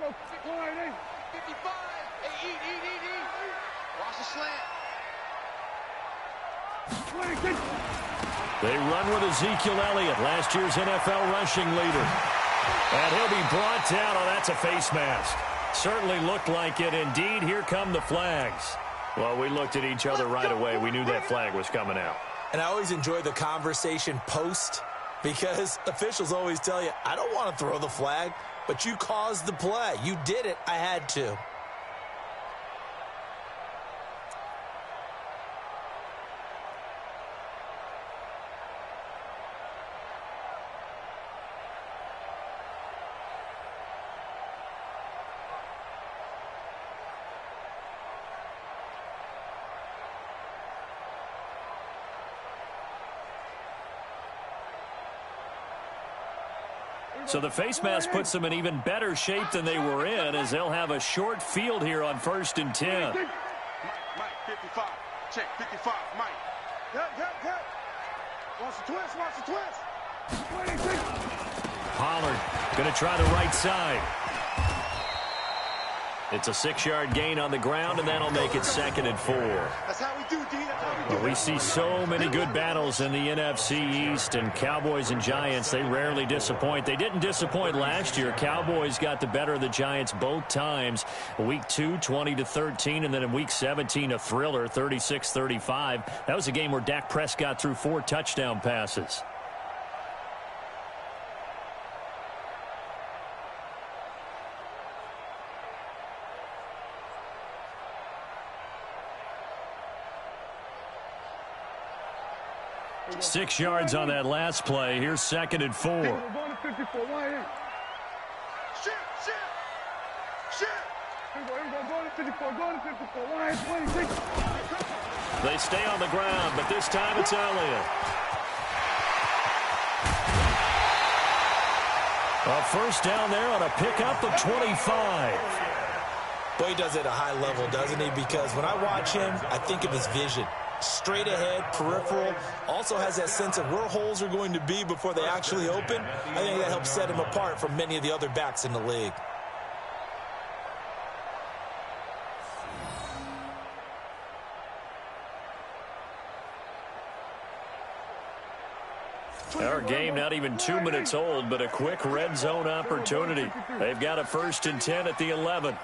55. Hey, eat. Watch the slant. They run with Ezekiel Elliott, last year's NFL rushing leader. And he'll be brought down. Oh, that's a face mask. Certainly looked like it. Indeed, here come the flags. Well, we looked at each other right away. We knew that flag was coming out. And I always enjoy the conversation post, because officials always tell you, I don't want to throw the flag, but you caused the play. You did it. I had to. So the face mask puts them in even better shape than they were in, as they'll have a short field here on 1st and 10. Mike, 55. Check, 55, Mike. Yep. Watch the twist. Pollard going to try the right side. It's a 6-yard gain on the ground, and that'll make it 2nd and 4. That's how we do, D. That's how we do. We see so many good battles in the NFC East, and Cowboys and Giants, they rarely disappoint. They didn't disappoint last year. Cowboys got the better of the Giants both times. Week 2, 20-13, and then in Week 17, a thriller, 36-35. That was a game where Dak Prescott threw 4 touchdown passes. Six yards on that last play. Here's 2nd and 4. They stay on the ground, but this time it's Elliott. A first down there on a pickup of 25. Boy, he does it at a high level, doesn't he? Because when I watch him, I think of his vision. Straight ahead, peripheral, also has that sense of where holes are going to be before they actually open. I think that helps set him apart from many of the other backs in the league. Our game not even 2 minutes old, but a quick red zone opportunity. They've got a 1st and 10 at the 11.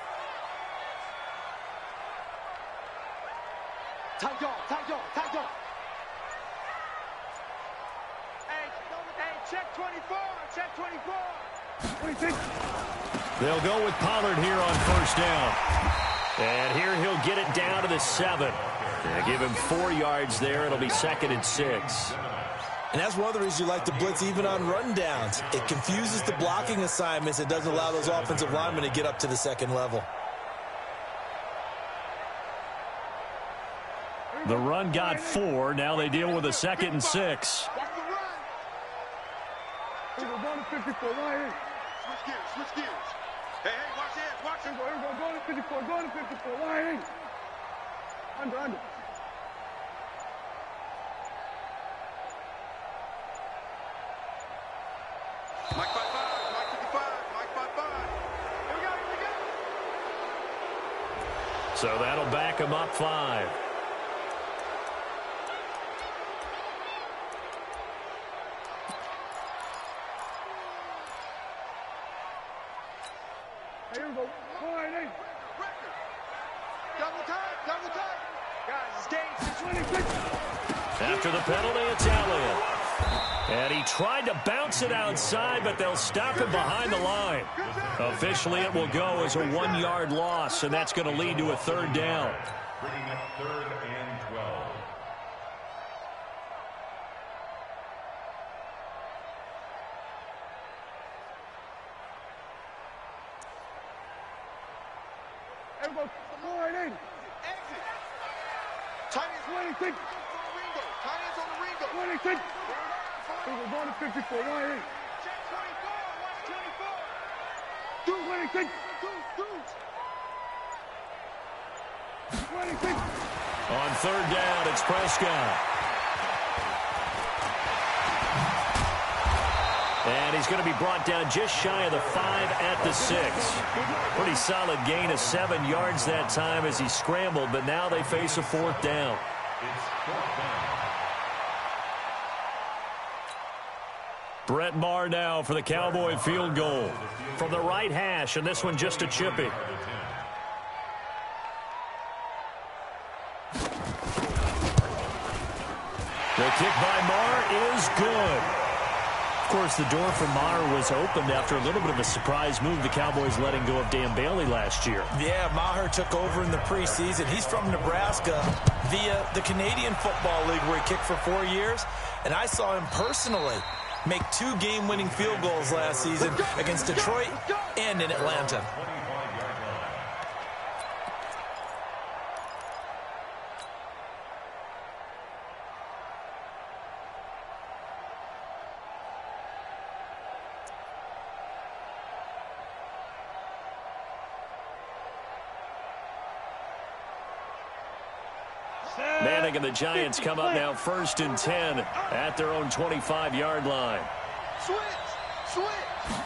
Tight dog. Hey, check 24. They'll go with Pollard here on 1st down. And here he'll get it down to the 7. They give him 4 yards there. It'll be 2nd and 6. And that's one of the reasons you like to blitz even on rundowns. It confuses the blocking assignments. It doesn't allow those offensive linemen to get up to the 2nd level. The run got 4. Now they deal with a 2nd and 6. Switch gears. Hey, watch it. Go to 54. Under. Mike 55. Here we go. So that'll back him up 5. Here we go. Double time. Guys, it's game 6. After the penalty, it's Elliott. And he tried to bounce it outside, but they'll stop him behind the line. Officially, it will go as a 1-yard loss, and that's going to lead to a 3rd down. Bringing up 3rd and 12. Everybody, exit. Tight ends on the Ringo. 26. We're going to 54. Check 24. Watch 24. 26. 26. On 3rd down, it's Prescott. And he's going to be brought down just shy of the 5 at the 6. Pretty solid gain of 7 yards that time as he scrambled, but now they face a 4th down. Brett Maher now for the Cowboy field goal. From the right hash, and this one just a chippy. The kick by Maher is good. Of course, the door for Maher was opened after a little bit of a surprise move. The Cowboys letting go of Dan Bailey last year. Yeah, Maher took over in the preseason. He's from Nebraska via the Canadian Football League where he kicked for 4 years. And I saw him personally make 2 game-winning field goals last season against Detroit and in Atlanta. Manning and the Giants come up now 1st and 10 at their own 25-yard line. Switch.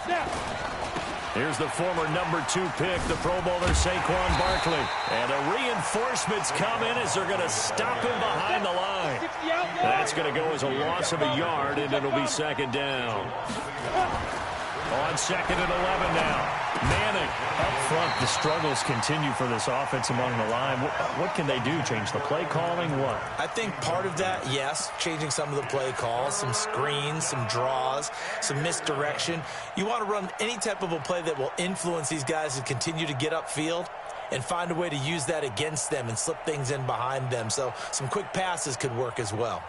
Now. Here's the former number 2 pick, the Pro Bowler Saquon Barkley. And the reinforcements come in as they're going to stop him behind the line. That's going to go as a loss of a yard, and it'll be 2nd down. On 2nd and 11 now. Manning up front. The struggles continue for this offense among the line. What can they do? Change the play calling? What? I think part of that, yes, changing some of the play calls, some screens, some draws, some misdirection. You want to run any type of a play that will influence these guys to continue to get upfield and find a way to use that against them and slip things in behind them. So some quick passes could work as well.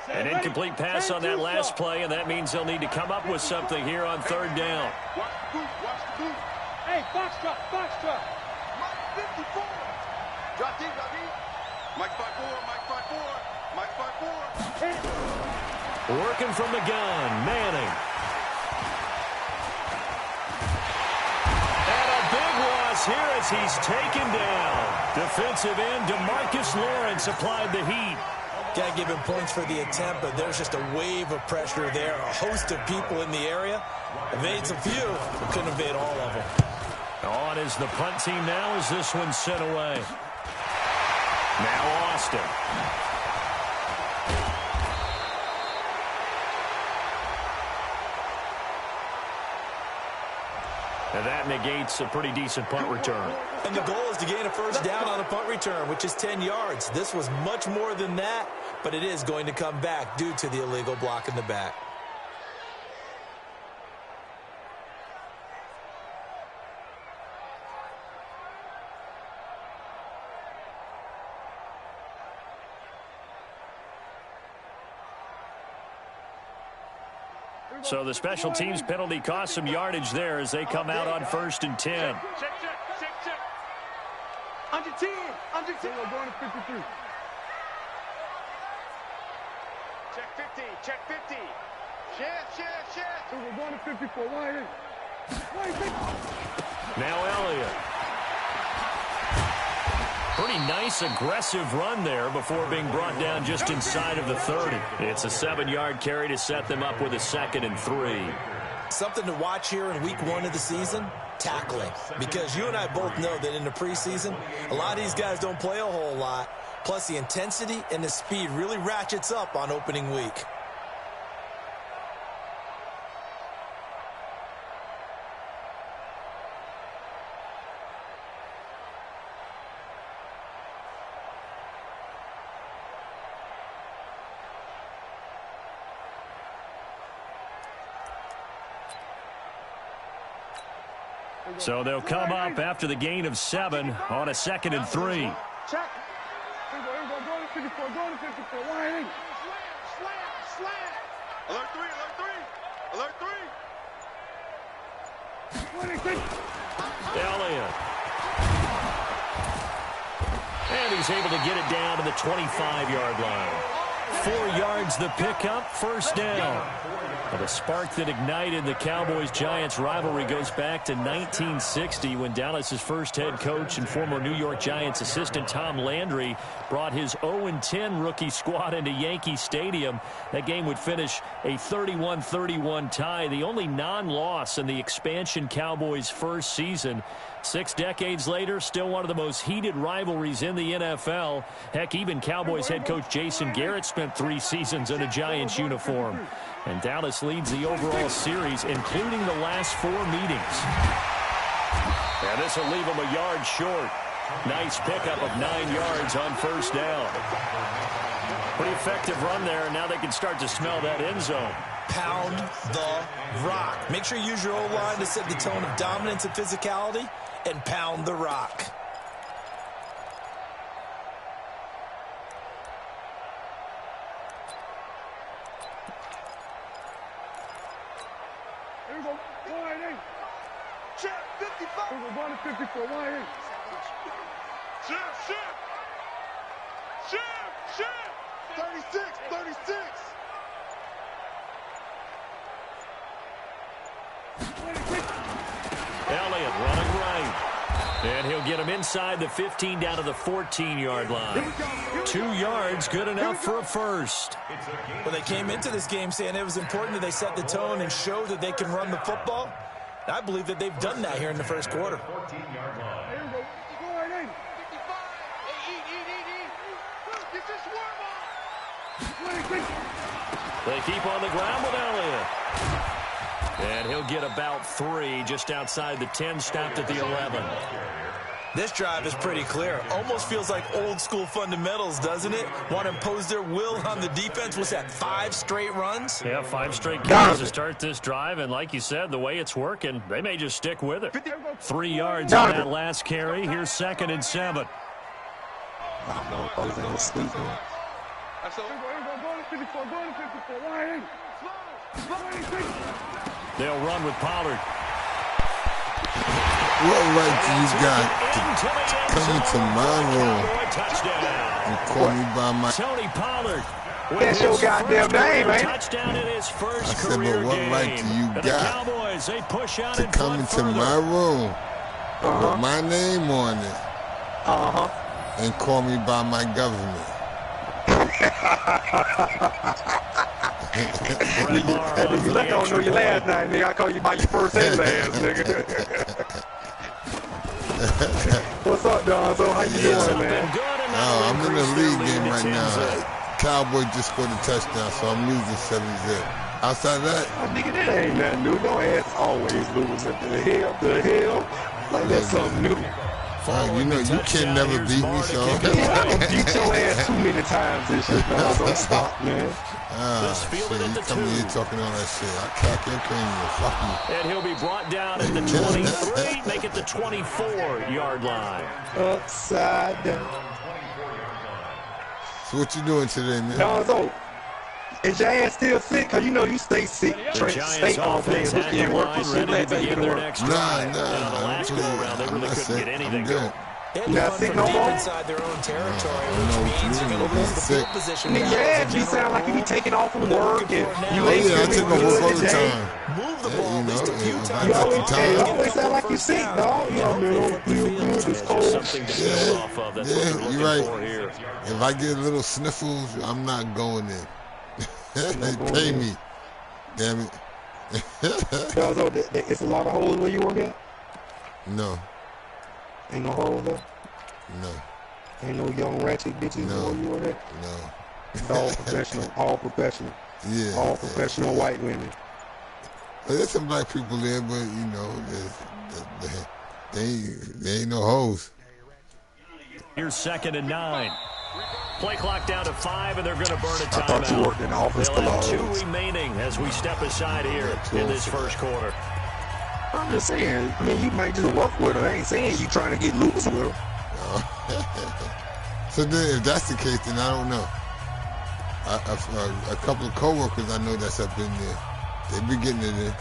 An incomplete pass on that last play, and that means they'll need to come up with something here on 3rd down. Watch the boot. Hey, box drop. Mike 54. Drop deep. Mike 5-4. Working from the gun, Manning. And a big loss here as he's taken down. Defensive end DeMarcus Lawrence applied the heat. Got to give him points for the attempt, but there's just a wave of pressure there. A host of people in the area. Evades a few, but couldn't evade all of them. On is the punt team now as this one's sent away. Now Austin. And that negates a pretty decent punt return. And the goal is to gain a 1st down on a punt return, which is 10 yards. This was much more than that, but it is going to come back due to the illegal block in the back. So the special teams penalty cost some yardage there as they come out on 1st and 10. Check. Under 10. We're going to 53. Check 50. Share. We're going to 54. Why? Now Elliott. Pretty nice, aggressive run there before being brought down just inside of the 30. It's a 7-yard carry to set them up with a 2nd and 3. Something to watch here in week 1 of the season, tackling. Because you and I both know that in the preseason, a lot of these guys don't play a whole lot. Plus, the intensity and the speed really ratchets up on opening week. So they'll come up after the gain of 7 on a 2nd and 3. Check. Here we go. Going to 54. Why? Slam. Alert 3. Elliott. And he's able to get it down to the 25-yard line. 4 yards the pickup, 1st down. Well, the spark that ignited the Cowboys-Giants rivalry goes back to 1960 when Dallas's first head coach and former New York Giants assistant Tom Landry brought his 0-10 rookie squad into Yankee Stadium. That game would finish a 31-31 tie, the only non-loss in the expansion Cowboys' first season. 6 decades later, still one of the most heated rivalries in the NFL. Heck, even Cowboys head coach Jason Garrett spent 3 seasons in a Giants uniform. And Dallas leads the overall series, including the last 4 meetings. And this will leave them a yard short. Nice pickup of 9 yards on first down. Pretty effective run there, and now they can start to smell that end zone. Pound the rock. Make sure you use your O-line to set the tone of dominance and physicality, and pound the rock. Here we go. 188. Check. 55. Here we go. 154. 188. Shift. 36. 36. Elliott running right. And he'll get him inside the 15 down to the 14-yard line. 2 yards, good enough for a first. Well, they came into this game saying it was important that they set the tone and show that they can run the football. I believe that they've done that here in the first quarter. They keep on the ground with Elliott. And he'll get about 3 just outside the 10, stopped at the 11. This drive is pretty clear. Almost feels like old school fundamentals, doesn't it? Want to impose their will on the defense. What's that, 5 straight runs? Yeah, 5 straight carries to start this drive. And like you said, the way it's working, they may just stick with it. 3 yards on that last carry. Here's 2nd and 7. They'll run with Pollard. What right do you got to come into my room and call me by my... Tony Pollard. That's your goddamn name, man. Touchdown in his first I said, career but what game. right do you And got the Cowboys, they push out to come into my room with my name on it and call me by my government? You like I don't know your last name, nigga. I call you by your first and last, nigga. What's up, Don? So how you doing, man? I'm in the league game right now. Cowboy just scored a touchdown, so I'm losing 7-0. Outside of that, Nigga, that ain't nothing new. No ass always losing. The hell. Like that's something new. you know you can never beat me, so. I don't beat your ass too many times and shit, man. Don't stop, man. Shit, you come here talking all that shit. I crack your cranium. Fuck you. And he'll be brought down at the 23, make it the 24-yard line. Upside down. So what you doing today, man? So, is your ass still sick? Cause you know you stay sick. The Giants offense had the line ready to begin their next drive. And on the last go-around, they really couldn't get anything going. Not sick no more? Inside their own territory, which means you're going to lose the field position. Nigga, your ass be sound like you be taking off from work and you ain't I take my work all the time. Move the ball at least a few I times. got the You time. always sound like you sick, dog. You know, man, don't feel good, it's cold. Something to build off of. That's what they're You're looking right. for here. If I get little sniffles, I'm not going in. They pay me. Damn it. So, it's a lot of holes where you work at? No. Ain't no holes there? No. Ain't no young ratchet bitches where you work at? No. It's all professional, all professional. Yeah. All professional white women. Well, there's some black people there, but you know, they ain't no hoes. Here's 2nd and 9. Play clock down to 5, and they're going to burn a I thought you worked in timeout. office They'll have below. 2 remaining as we step aside here in this first quarter. I'm just saying, I mean, you might just work with her. I ain't saying you trying to get loose with her. So then, if that's the case, then I don't know. A couple of coworkers I know that's up in there. They be getting it in.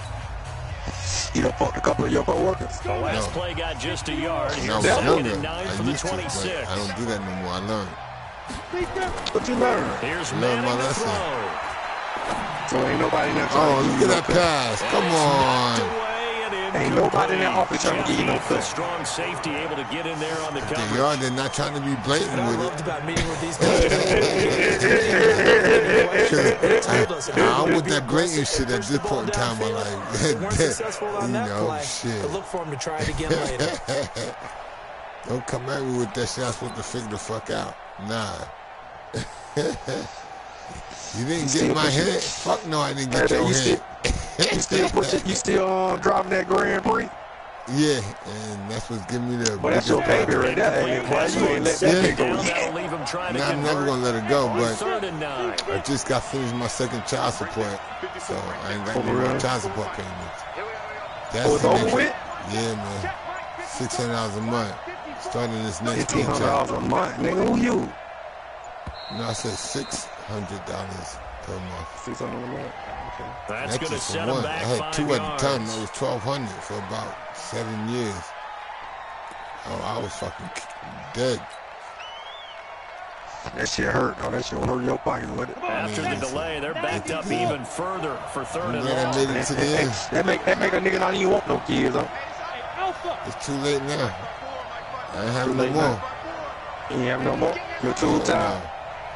You done fucked a couple of your coworkers. The last play got just a yard. When I Here's was 2nd younger, and 9 I for the used to, but 26. I don't do that no more. I learned. What you learn? Here's Learn Manning my to lesson. throw. So ain't nobody there. Oh, look at that pass. Come on. Ain't nobody in that office trying to give you no cut. Strong safety able to get in there on the coverage. They are. They're not trying to be blatant with it. What I loved about meeting with these guys. I want that blatant shit at this point in time. I'm like, you know, shit. Look for them to try it again later. Don't come at me with that shit. I'm supposed to figure the fuck out. Nah. You didn't get my head? Fuck no, I didn't get your head. You still driving that Grand Prix? Yeah, and that's what's giving me the. But that's your baby right there. Hey, boy, you ain't let that thing go. Nah, I'm never gonna let it go. But I just got finished my second child support, so I ain't got any more child support payments. That's over with? Yeah, man. $600 a month. Starting this next paycheck. $1,500 a month, nigga. Who you? No, I said $600 per month. $600 a month. Okay. That's going to set one. him back. I had 2 at the time. That was $1,200 for about 7 years. Oh, I was fucking dead. That shit hurt. Oh, that shit will hurt your pocket with it. After the delay, they're backed up even further for third and long. I made it to the end. That make a nigga not even want no kids, huh? It's too late now. I ain't having no more. You ain't have no more? You're too tired.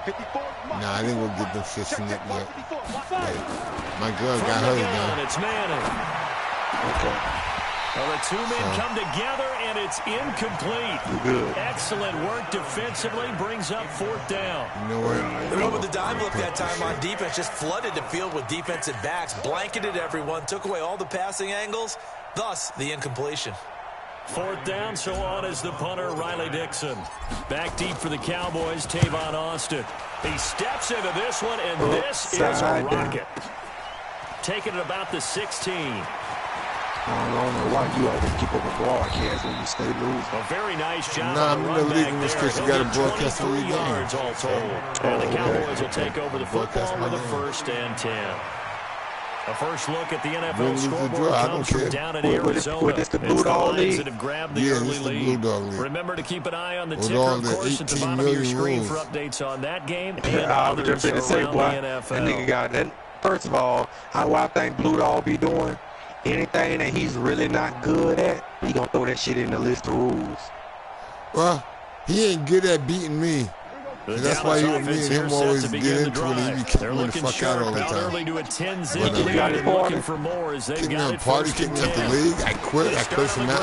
Nah, I didn't go get them shit snipped up. My girl got hers now. It's Manning. Okay. Well, the two men come together, and it's incomplete. Good. Excellent work defensively, brings up fourth down. You know what? They went with the dime look that time on defense, just flooded the field with defensive backs, blanketed everyone, took away all the passing angles, thus the incompletion. Fourth down, so on is the punter, Riley Dixon. Back deep for the Cowboys, Tavon Austin. He steps into this one, and this is a rocket. Taking it about the 16. I don't know why you always keep up a broadcast when you stay loose. A very nice job. Nah, I'm in the league in this case. You got to broadcast the league yards all told. And the Cowboys will take over the football with a 1st and 10. A first look at the NFL scoreboard comes from down in Arizona. It's the Blue Dog League. That have grabbed the early lead. Remember to keep an eye on the ticker, of course, at the bottom of your screen for updates on that game and others around the NFL. That nigga got that. First of all, how I think Blue Dog be doing, anything that he's really not good at, he gonna throw that shit in the list of rules. Well, he ain't good at beating me. That's why me and him always get into it. He be kicking me the fuck out all the time. Looking for more as they got it first and 10. The league. I quit. I cursed him out.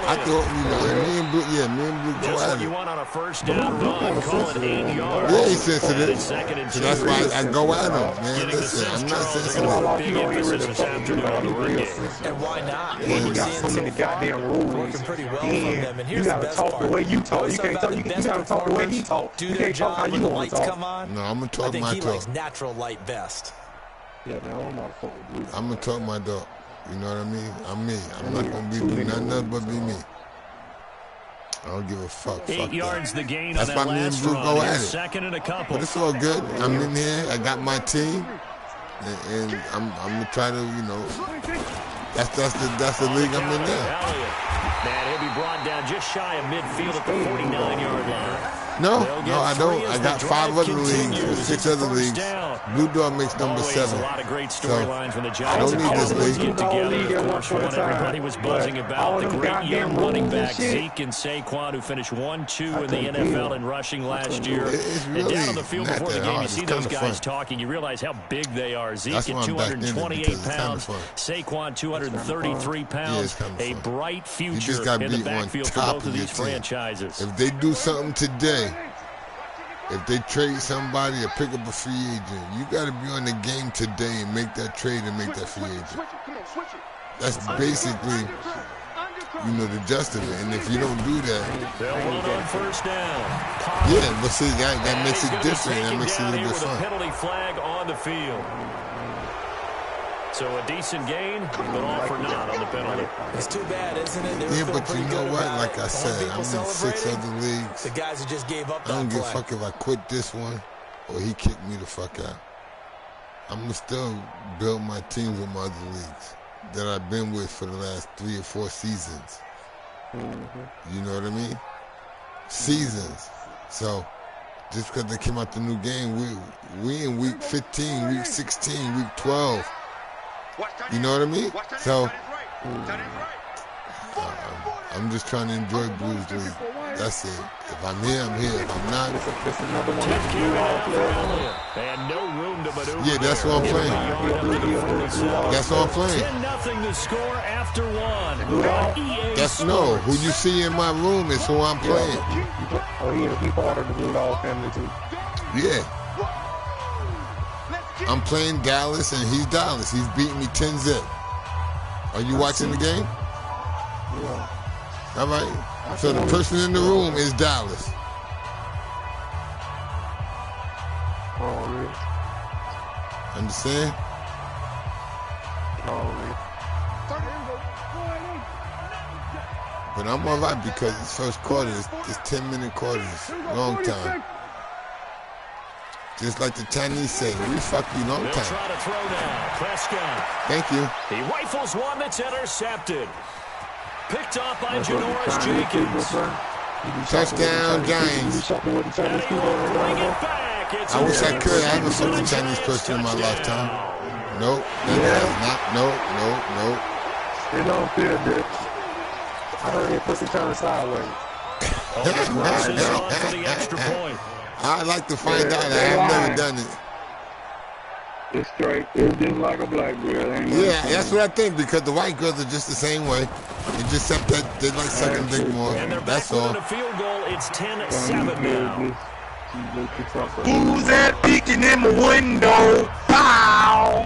I thought, me and Blue go at it. You want on a first down run, call it 8 yards. Yeah, he's sensitive. So that's why I go at him, man. Listen, I'm not sensitive. Big emphasis this afternoon on the run game. And why not? You got so many goddamn rules. Working pretty well from them. And here's you the gotta best talk part. the way you talk. You can't talk. You gotta talk the way he talk. Do You their can't talk how job you when the want to lights talk. come on. No, I'm gonna talk I think my he talk. likes natural light best. Yeah, no, I'm not fucking blue. I'm gonna talk my dog. You know what I mean? I'm me. I'm not gonna be doing nothing but be me. I don't give a fuck. 8 yards the gain That's on why that me and last Blue run. go at it. Second and a couple. But it's all good. I'm in here. I got my team, and I'm gonna try to, that's the league I'm in there. Man, he'll be brought down just shy of midfield at the 49-yard line. No, I don't. I got 5 other leagues, or 6 other leagues. Blue Dog makes number 7. A lot of great storylines when the I Giants don't need this league. get together. Of course, when everybody was buzzing about the great young running back Zeke and Saquon, who finished 1-2 in the NFL in rushing last year. And down on the field before the game, you see those guys talking. You realize how big they are. Zeke at 228 pounds, Saquon 233 pounds. A bright future in the backfield for both of these franchises. If they do something today, if they trade somebody or pick up a free agent, you got to be on the game today and make that trade and make that free agent. That's basically, the gist of it. And if you don't do that, they'll run on first down. Yeah, but see, that makes it different. That makes it a little bit fun. Penalty flag on the field. So a decent gain, but all for naught on the penalty. It's too bad, isn't it? Yeah, but you know what? Like I said, I'm in 6 other leagues. The guys who just gave up. I don't give a fuck if I quit this one or he kicked me the fuck out. I'm gonna still build my teams with my other leagues that I've been with for the last 3 or 4 seasons. You know what I mean? Seasons. So just because they came out the new game, we in week 15, week 16, week 12. You know what I mean? So I'm just trying to enjoy Blues League. That's it. If I'm here, I'm here. If I'm not, and no room to maneuver. yeah, that's what I'm playing. That's what I'm playing. 10-0 the score after one. That's no. Who you see in my room is who I'm playing. Oh, he part of the Blue Dog family too. Yeah. I'm playing Dallas and he's Dallas. He's beating me 10-0. Are you watching the game? Yeah. All right. So the person in the room is Dallas. Oh, really? Understand? Oh, really? But I'm all right because it's first quarter. It's 10-minute quarters. Long time. Just like the Chinese say, we fuck you long They'll time. try to throw now. Prescott. Thank you. He rifles one that's intercepted. Picked off by Janoris Jenkins. Touchdown, Giants. And he'll bring it back. It's I wish I could. I haven't fucked a Chinese person in my lifetime. Nope. That has not. Nope. It don't feel good. I heard your pussy turn sideways. for the extra point. I'd like to find out. I have never done it. It's straight. It's just like a black girl. Yeah, that's what I think because the white girls are just the same way. It's just except that they like sucking dick more. And they're That's back all. with a field goal. It's 10-7 now. Who's that peeking in my window? Bow!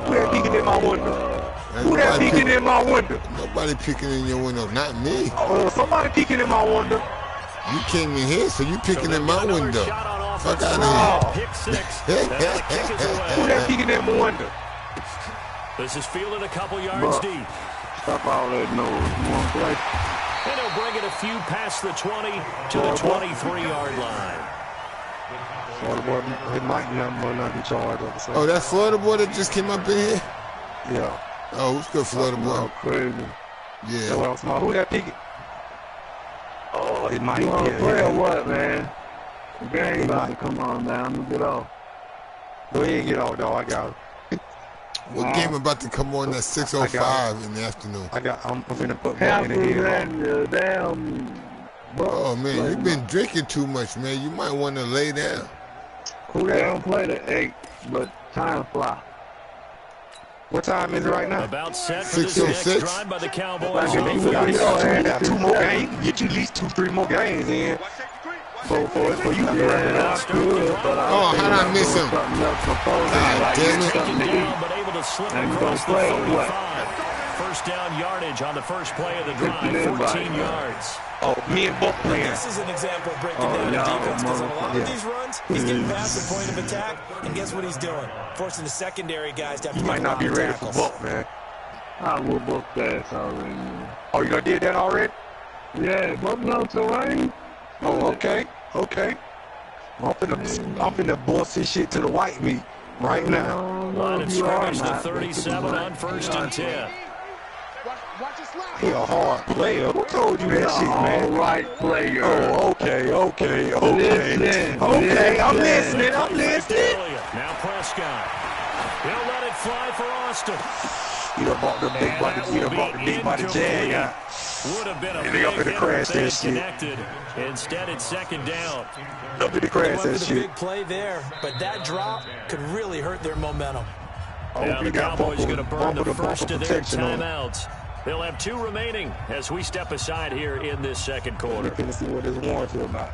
Who that peeking in my window? Who that peeking in my window? Nobody peeking in your window. Not me. Oh, somebody peeking in my window. You came in here, so you peeking in my window. Fuck out of here. Pick six. That's the kick is Who away. that peeking in my window? This is fielded a couple yards deep. Stop all that noise. You want to play? And he'll bring it a few past the 20 to the 23-yard line. Florida boy, it might not be charged. Oh, that Florida boy that just came up in here? Yeah. Oh, what's good, Florida boy? Oh, crazy. Yeah. Well, small. Who that peeking? Oh, it might. You want to Yeah, play yeah. or what, man? The game about to come on down. Let's get off. Go ahead and get off, dog. I got it. What game about to come on at 6:05 in the afternoon? I'm finna put more Half in of the head. that damn. Oh, man, you've been drinking too much, man. You might want to lay down. Who They that? don't play the 8, but time fly. What time is it right now? About set for this next 6:06. drive by the Cowboys. You got 2 more games. Get you at least 2-3 more games in. For you to be right now. Oh, how did I miss him? God damn it. Taken down, but able to slip across the 35. First down yardage on the first play of the drive, 14 yards. Oh, me and both playing. This is an example of breaking down the defense because on a lot of these runs, he's getting past the point of attack, and guess what he's doing? Forcing the secondary guys to have to You make might a not lot be of ready for tackles. book, man. I will book that already, man. Oh, you done did that already? Yeah, book no terrain. Oh, okay. I'm finna bust this shit to the white meat right now. Line of scrimmage to 37 on 1st and 10. He a hard player. Who told you that shit, man? All right, player. Oh, okay. Listen. Okay, I'm listening. Elliott, now Prescott. He'll let it fly for Austin. You done bought the big body jag out. Would have been a They big up in the hit crash if that they had shit. connected. Instead, it's second down. Up in the They crash went that for the shit. big play there, but that drop could really hurt their momentum. Now you the got Cowboys bumper- going to burn bumper the to bumper first of their protection on it. timeouts. They'll have 2 remaining as we step aside here in this second quarter. We're finna see what this warranty about.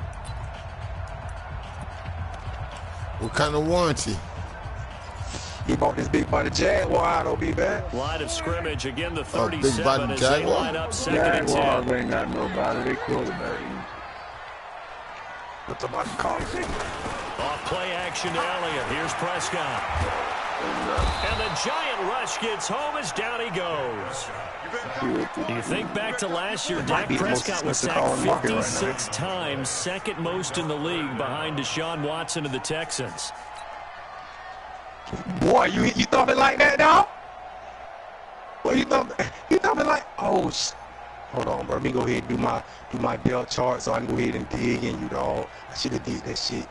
What kind of warranty? He bought this big body Jaguar out, don't be bad. Line of scrimmage, again the big 37 body as they Jaguar? line up second and Jaguars 10. ain't got nobody. They quarterback. What's about to call it? Off play action to Elliott. Here's Prescott. And the giant rush gets home as down he goes. You think back to last year, Dak be the most Prescott was expensive car sacked on the market right now. 56 times, second most in the league behind Deshaun Watson of the Texans. Boy, you thought it like that, dog? Boy, you thought it like, oh, Hold on, bro. Let me go ahead and do my depth chart so I can go ahead and dig in you, dog. I should have did that shit.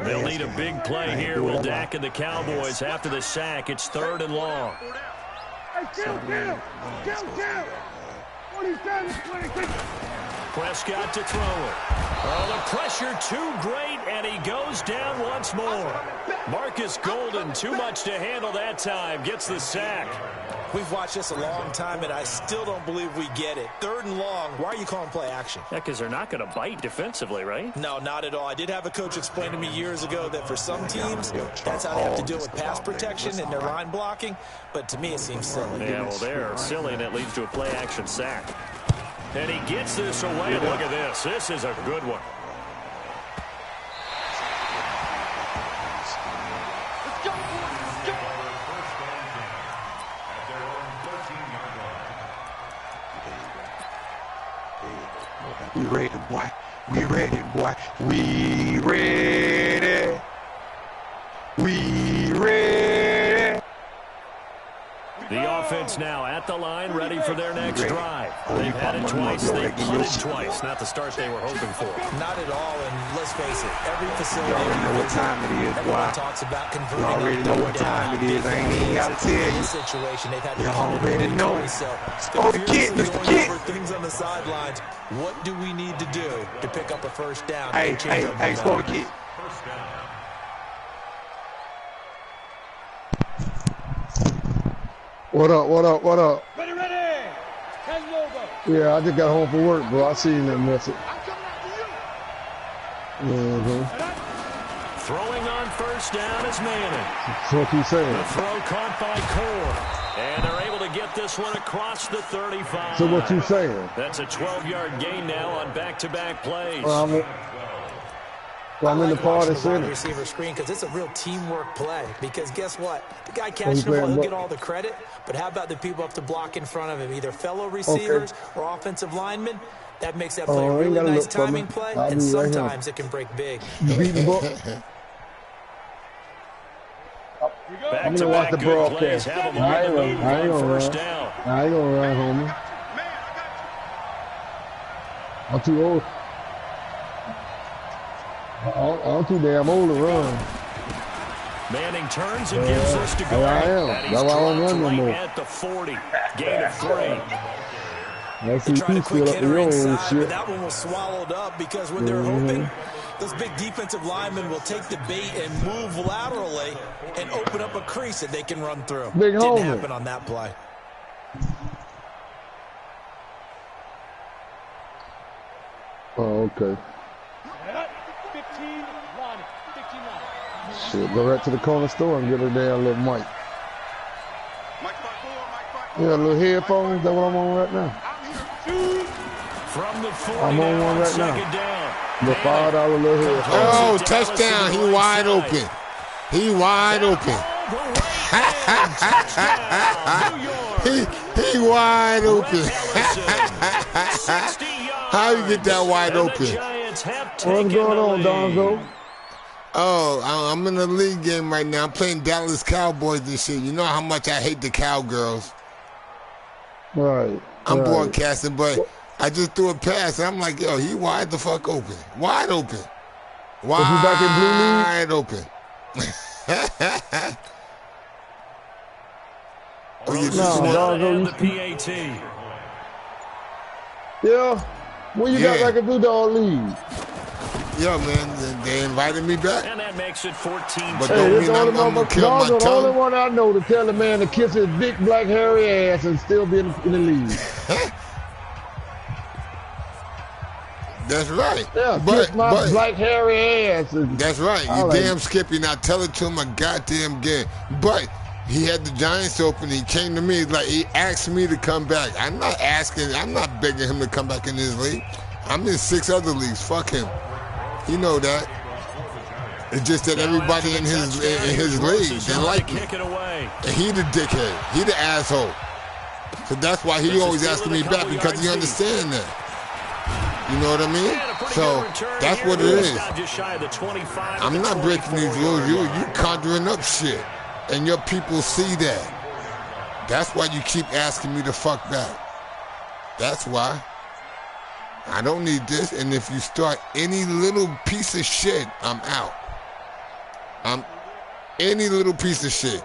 They'll need a big play here. Will Dak and the Cowboys after the sack. It's 3rd and long. Prescott to throw it. Oh, the pressure too great, and he goes down once more. Marcus Golden, too much to handle that time, gets the sack. We've watched this a long time, and I still don't believe we get it. 3rd and long. Why are you calling play action? Yeah, because they're not going to bite defensively, right? No, not at all. I did have a coach explain to me years ago that for some teams, that's how they have to deal with pass protection and their line blocking. But to me, it seems silly. Yeah, well, they're silly, and it leads to a play action sack. And he gets this away. Look at this. This is a good one. We ready, boy. We ready, boy. We ready. We ready. The offense now at the line, ready for their next drive. They've had it twice. They've punted twice. Not the start they were hoping for. Not at all, and let's face it, every facility You already know what time it is, everyone boy. talks about converting. You already know what time it is. I ain't even got to tell In you. this situation, they've had You to already know. So, Oh, the kid, fiercely Mr. going Kid. over things on the sidelines. What do we need to do to pick up a first down? Hey, Sport Kid. What up, what up, what up? Ready, ready. Yeah, I just got home from work, bro. I seen that message. Throwing on first down is Manning. That's what you saying. The throw caught by Core. And they're able to get this one across the 35. So what you saying? That's a 12-yard gain now on back-to-back plays. I'm in the party wide center. receiver screen because it's a real teamwork play. Because guess what? The guy catching the ball, he'll get all the credit. But how about the people up to block in front of him? Either fellow receivers or offensive linemen. That makes that play a really nice timing play. And sometimes it can break big. You beat the book. I'm gonna watch the broadcast. I ain't gonna run. I ain't gonna run, homie. I'm too old. I'm too damn old to run. Manning turns and gives this to go. I am. That's why I don't run no more. At the 40, gain of 3. Let's see you still up your own shit. But that one was swallowed up because when they're hoping, those big defensive linemen will take the bait and move laterally and open up a crease that they can run through. Big Didn't happen on that play. Oh, okay. 15 line. Shit, go right to the corner store and get a damn little mic. Yeah, a little headphones. That's what I'm on right now. From the 40, I'm on one right now. Down. The $5 little headphones. Oh, touchdown. He wide open. He wide open. he wide open. How you get that wide open? What's going on, Donzo? Oh, I'm in a league game right now. I'm playing Dallas Cowboys and shit. You know how much I hate the Cowgirls. Right. I'm broadcasting, but I just threw a pass, and I'm like, yo, he wide the fuck open. Wide open. Wide open. Oh, you just the PAT. Yeah. When you got like a Blue Dog league? Yo, man, they invited me back. And that makes it 14. But don't mean I'm gonna kill my tongue. The only one I know to tell a man to kiss his big black hairy ass and still be in the league. That's right. Yeah, kiss my black hairy ass. That's right. You damn Skippy. Now tell it to him a goddamn game. But he had the Giants open. He came to me like he asked me to come back. I'm not asking. I'm not begging him to come back in this league. I'm in 6 other leagues. Fuck him. You know that. It's just that everybody in his league, they like me. And he the dickhead. He the asshole. So that's why he always asking me back, because he understands that. You know what I mean? So that's what it is. I'm not breaking these rules. You conjuring up shit. And your people see that. That's why you keep asking me to fuck back. That's why. I don't need this. And if you start any little piece of shit, I'm out. I'm any little piece of shit.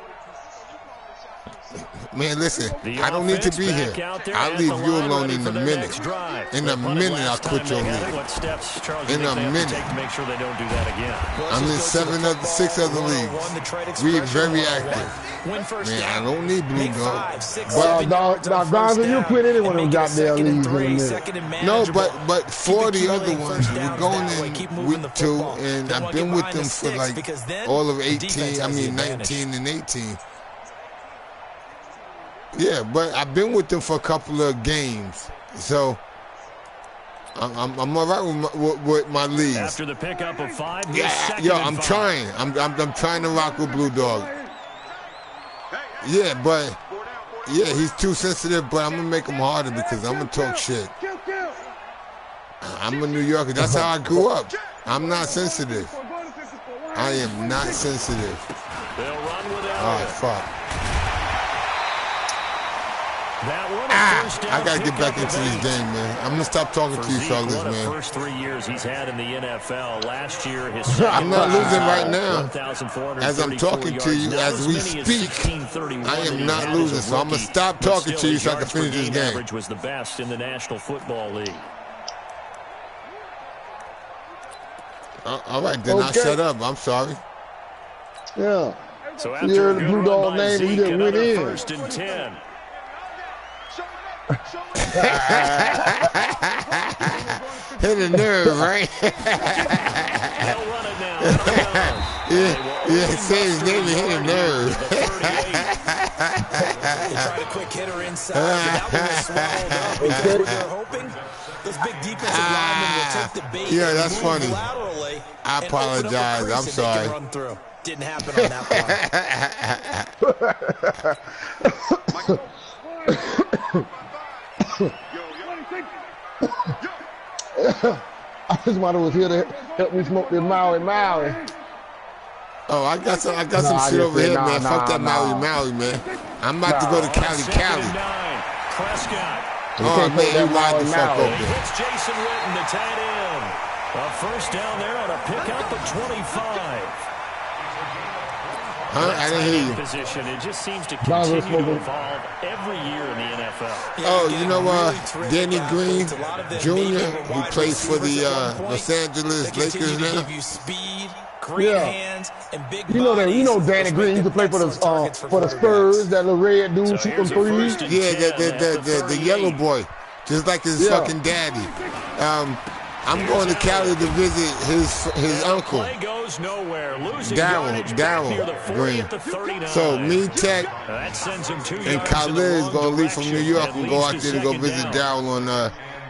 Man, listen, I don't need to be here. I'll leave you alone in a minute. In a minute, I'll quit your league. In a minute. I'm in 6 other leagues. We're very active. Man, I don't need Blue Dog. But Donzo, you quit any one of them goddamn leagues in a minute. No, but 4 of the other ones, we're going in week 2, and I've been with them for like all of 19 and 18. Yeah, but I've been with them for a couple of games, so I'm all right with my leagues. After the pickup of 5, I'm trying. I'm trying to rock with Blue Dog. Yeah, but he's too sensitive. But I'm gonna make him harder because I'm gonna talk shit. I'm a New Yorker. That's how I grew up. I'm not sensitive. I am not sensitive. They'll run without it. Fuck. I gotta get back into this game, man. I'm gonna stop talking to you fellas, man. The first 3 years he's had in the NFL. Last year, his I'm not losing right now. As I'm talking to you, as we speak, I am not losing. So I'm gonna stop talking to you so I can finish this game. Average was the best in the National Football League. All right, then I'll shut up. I'm sorry. Yeah. So after the Blue Dog name, he didn't win in. 1st and 10. Hit a nerve, right? yeah, say his name and hit a nerve. Tried a quick hitter inside, but that one was swallowed up because they're hoping those big defensive linemen will take the bait. Yeah, that's funny. I apologize. I'm sorry. Didn't happen on that part. I just wanted was here to help me smoke this Maui. Oh, I got some shit over here, man. Fuck that Maui, man. I'm about to go to Cali. Oh, man, you wide the fuck open. It's Jason Witten, the tight end. A first down there on a pickup of 25. Huh? I didn't hear you. Position. It just seems to continue to evolve every year in the NFL. Oh, you know Danny Green Jr., who plays for the Los Angeles Lakers now? You know Danny Green used to play for the Spurs, that little red dude shooting threes. Yeah, the yellow boy, just like his fucking daddy. I'm going to Cali to visit his uncle, Darryl Green. So me, Tech, and Khalid is going to leave from New York and go out there to go visit Darryl on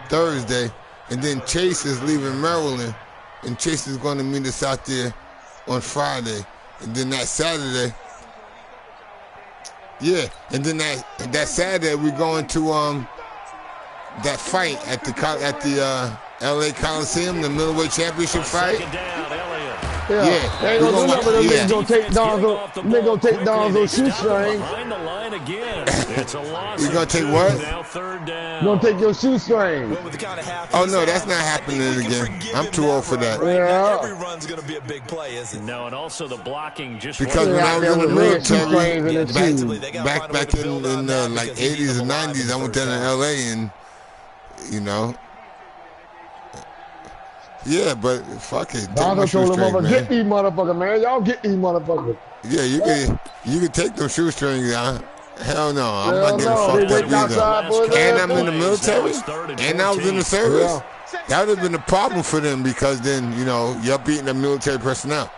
Thursday. And then Chase is leaving Maryland, and Chase is going to meet us out there on Friday. And then that Saturday, that Saturday we're going to that fight at the LA Coliseum, the middleweight championship fight. Yeah. They ain't gonna do nothing, but they're gonna take Donzo's shoestring. You gonna take what? Gonna take your shoestring. Oh no, that's not happening again. I'm too old for that. Yeah. Every run's gonna be a big play, isn't it? No, and also the blocking just because when I was in the military, back in the like 80s and 90s, I went down to LA and yeah, but fuck it. Donzo told him, get these motherfuckers, man. Y'all get these motherfuckers. Yeah, you can take those shoestrings out. Hell no, I'm not getting fucked up either. And I'm in the military, and I was in the service. Yeah. That would have been a problem for them because then, you're beating the military personnel.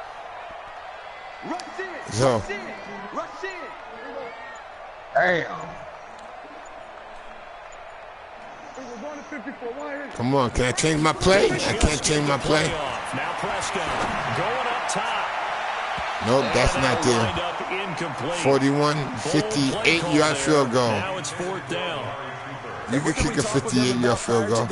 So. Damn. Come on, can I change my play? I can't change my play. Now Prescott going up top. Nope, that's not there. 41, 58-yard field goal. Now it's 4th down. You can kick a 58-yard field goal.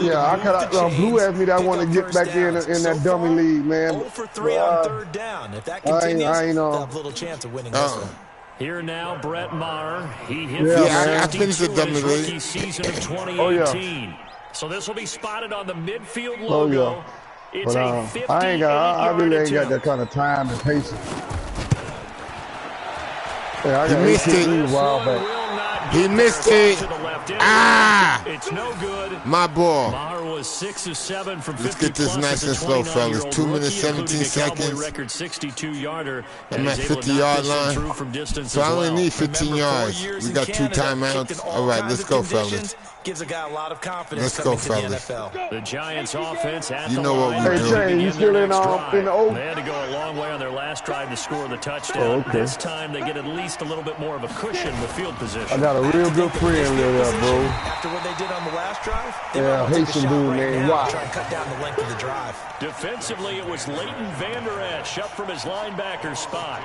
Yeah, Blue asked me that I want to get back in that dummy league, man. 0 for 3 on 3rd down. If that continues, they'll have little chance of winning this one. Here now, Brett Maher. He hit I finished the rookie season of 2018. Oh, yeah. So this will be spotted on the midfield logo. Oh, yeah. It's a 58-yard I really ain't got attempt. that kind of time and patience. Yeah, I He got missed it. a while back. He missed it. Ah! It's no good. My ball. Maher was 6 of 7 from 50. Let's get this nice and slow, fellas. 2 minutes, 17 seconds. Record 62-yarder. I'm at 50-yard line. So I only need 15 yards. We got 2 timeouts. All right, let's go, fellas. Gives a guy a lot of confidence. Let's go, coming to the fellas. NFL. The Giants offense at You the know what line. we do. Hey, Shane, you still in the O? They had to go a long way on their last drive to score the touchdown. Oh, okay. This time they get at least a little bit more of a cushion with field position. I got a real good friend there, bro. After what they did on the last drive, they Yeah, might take a Haitian shot dude right named now Watt. to try and cut down the length of the drive. Defensively, it was Leighton Vander Esch up from his linebacker spot.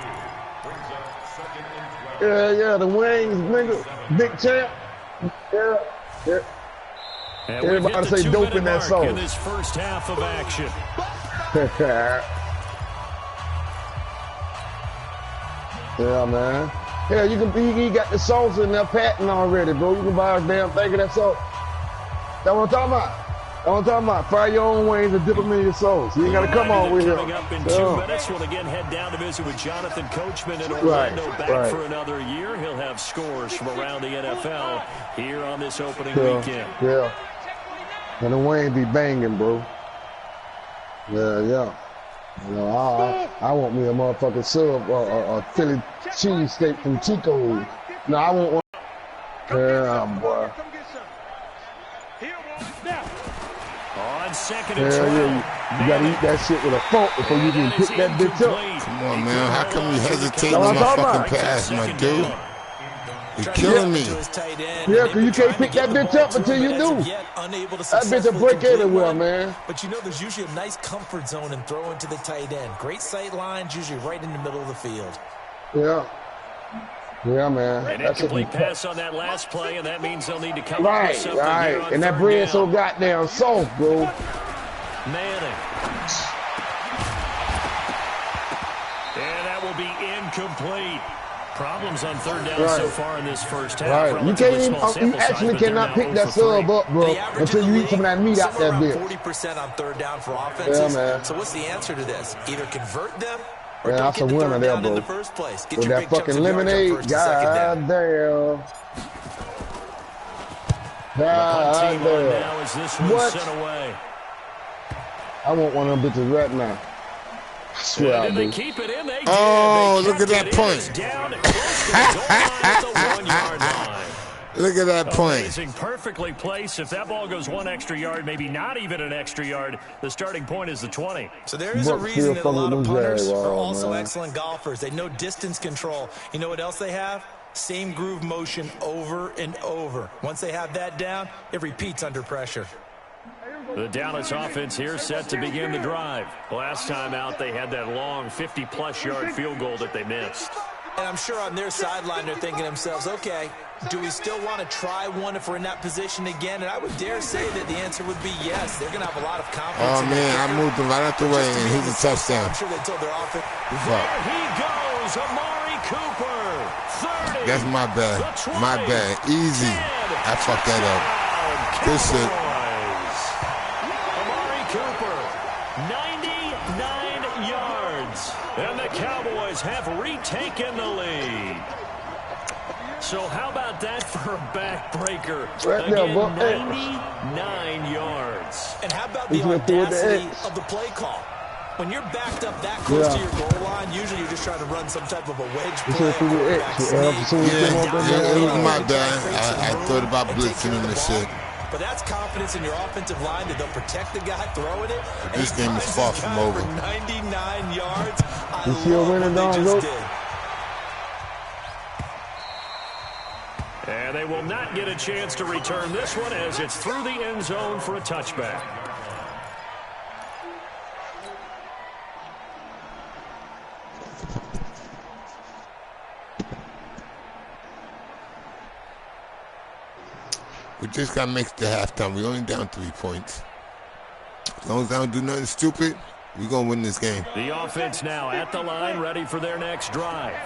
Yeah, the wings, nigga, big champ. Yeah. And Everybody say dope in that song. In this first half of action. Yeah, man. Yeah, you got the sauce in there patting already, bro. You can buy a damn thing of that sauce. That's what I'm talking about. That's what I'm talking about. Fry your own wings and dip them in your sauce. You ain't got to come on with him. Coming up in 2 minutes, we'll again head down to visit with Jonathan Coachman in Orlando back for another year. He'll have scores from around the NFL here on this opening weekend. Yeah. And the wings be banging, bro. Yeah. You know, I want me a motherfucking sub or a Philly cheesesteak from Chico's. No, I want one. Yeah, boy. On second and 12. Yeah. You gotta eat that shit with a fork before you can pick that bitch up. Come on, man. How come you hesitate on my fucking pass, my dude? You're killing me. Yeah, because you can't pick that bitch up until you do. That bitch will break everywhere, man. But you know there's usually a nice comfort zone in throwing to the tight end. Great sight lines, usually right in the middle of the field. Yeah, man. An incomplete pass on that last play, and that means they'll need to come up with something here on and that bread so goddamn soft, bro. Manning. And that will be incomplete. Problems on third down so far in this first half. You can't even, you actually cannot pick that sub up, bro, until you eat some of that meat out that bitch. 40% on third down for offenses. Yeah, man. So what's the answer to this? Either convert them or that's don't a get the winner third there, down bro. in the first place. Get With your that big fucking chunks of yards on lemonade, first and second down. goddamn. Now is this one sent away? I want one of them bitches right now. I swear I do. Keep it in. They oh, look at that point. Look at that point. Amazing, perfectly placed. If that ball goes 1 extra yard, maybe not even an extra yard, the starting point is the 20. So there is a reason that a lot of punters are also excellent golfers. They know distance control. You know what else they have? Same groove motion over and over. Once they have that down, it repeats under pressure. The Dallas offense here set to begin the drive. Last time out, they had that long 50-plus yard field goal that they missed. And I'm sure on their sideline they're thinking to themselves, okay, do we still want to try one if we're in that position again? And I would dare say that the answer would be yes. They're going to have a lot of confidence. Oh, man, I moved him right out the way, and he's a touchdown. I'm sure they told their offense. There he goes, Amari Cooper. 30. That's my bad. My bad. Easy. I fucked that up. Good shit. Amari Cooper, 99 yards. And the Cowboys have retaken the lead. So how about that for a backbreaker? Again, 99 yards. And how about the audacity of the play call? When you're backed up that close to your goal line, usually you're just trying to run some type of a wedge play. It was my bad. I thought about blitzing him and shit. But that's confidence in your offensive line that they'll protect the guy throwing it. This game is far from over. 99 yards. You see a winner, Donzo? And they will not get a chance to return this one as it's through the end zone for a touchback. We just got to make it to halftime. We're only down 3 points. As long as I don't do nothing stupid, we're going to win this game. The offense now at the line, ready for their next drive.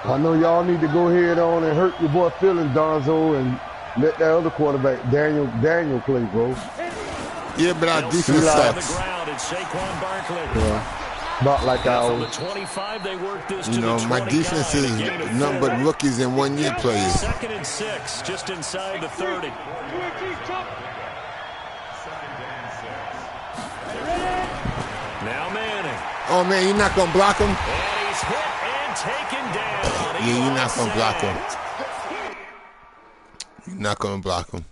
I know y'all need to go ahead on and hurt your boy feelings, Donzo, and let that other quarterback, Daniel play, bro. Yeah, but our defense sucks. Yeah. About like ours. You know, my defense is nothing but rookies and one-year players. 2nd and 6, just inside the 30. Now Manning. Oh, man, you're not going to block him? And he's hit and taken down. Yeah, you're not going to block him. You're not going to block him.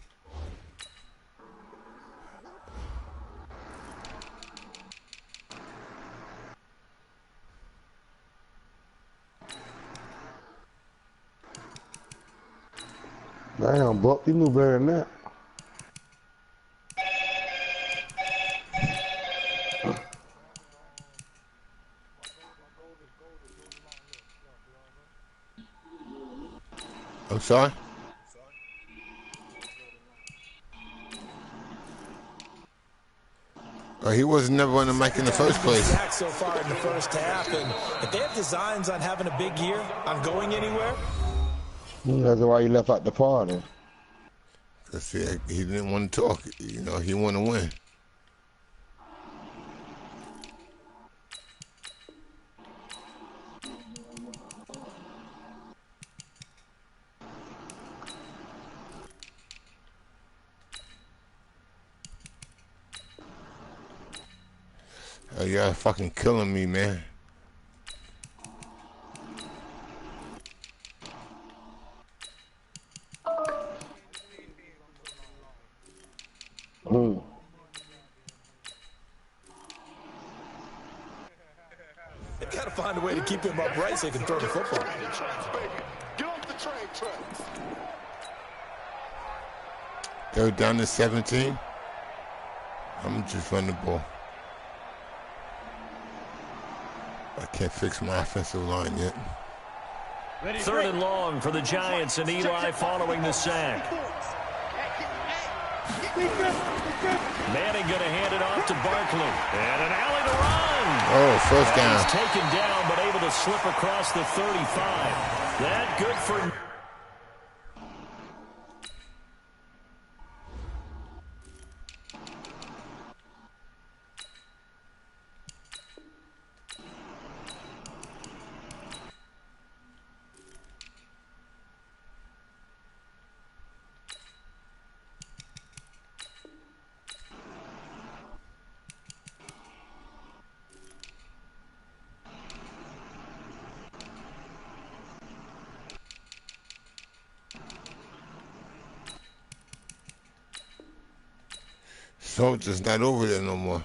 Damn, Buck, you knew better than that. I'm sorry? He was never on the mic in the first place. So far in the first half, and if they have designs on having a big year, on going anywhere. That's why he left out the party. Because he didn't want to talk. You know, he wanted to win. Oh, y'all fucking killing me, man. They gotta find a way to keep him upright so he can throw the football. Get off the train tracks. They're down to 17. I'm just run the ball. I can't fix my offensive line yet. 3rd and long for the Giants, and Eli following the sack. Manning going to hand it off to Barkley. And an alley to run. Oh, first down. He's taken down, but able to slip across the 35. That good for... Soldier's not over there no more.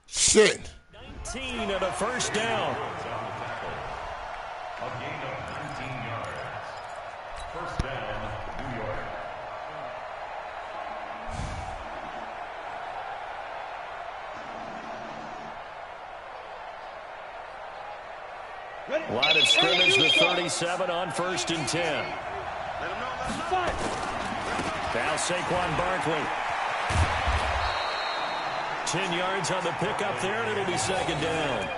Shit. 19 and a first down. A gain of 19 yards. First down, New York. Line of scrimmage, the 37 on 1st and 10. Now Saquon Barkley. 10 yards on the pickup there, and it'll be 2nd down.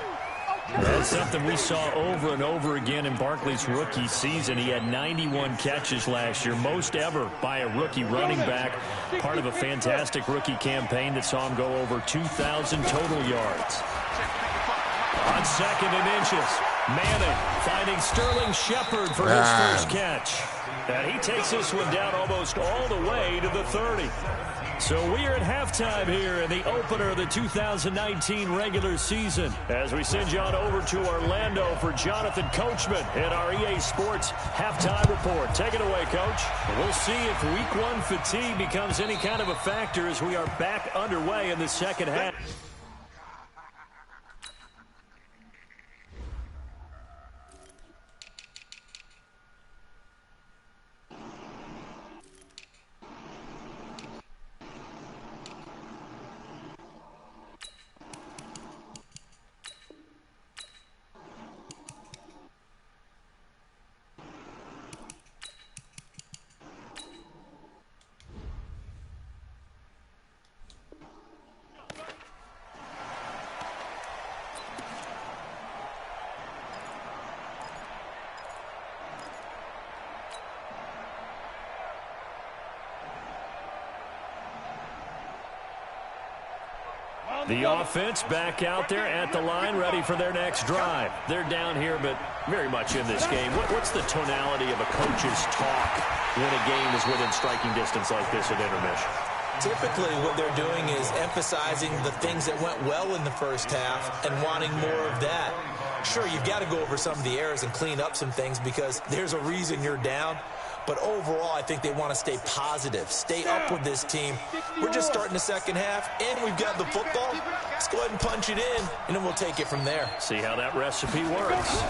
That's something we saw over and over again in Barkley's rookie season. He had 91 catches last year, most ever by a rookie running back. Part of a fantastic rookie campaign that saw him go over 2,000 total yards. On 2nd and inches, Manning finding Sterling Shepard for his first catch. And he takes this one down almost all the way to the 30. So we are at halftime here in the opener of the 2019 regular season. As we send you on over to Orlando for Jonathan Coachman in our EA Sports halftime report. Take it away, Coach. We'll see if week 1 fatigue becomes any kind of a factor as we are back underway in the second half. The offense back out there at the line, ready for their next drive. They're down here, but very much in this game. What's the tonality of a coach's talk when a game is within striking distance like this at intermission? Typically, what they're doing is emphasizing the things that went well in the first half and wanting more of that. Sure, you've got to go over some of the errors and clean up some things because there's a reason you're down. But overall, I think they want to stay positive, stay up with this team. We're just starting the second half, and we've got the football. Let's go ahead and punch it in, and then we'll take it from there. See how that recipe works.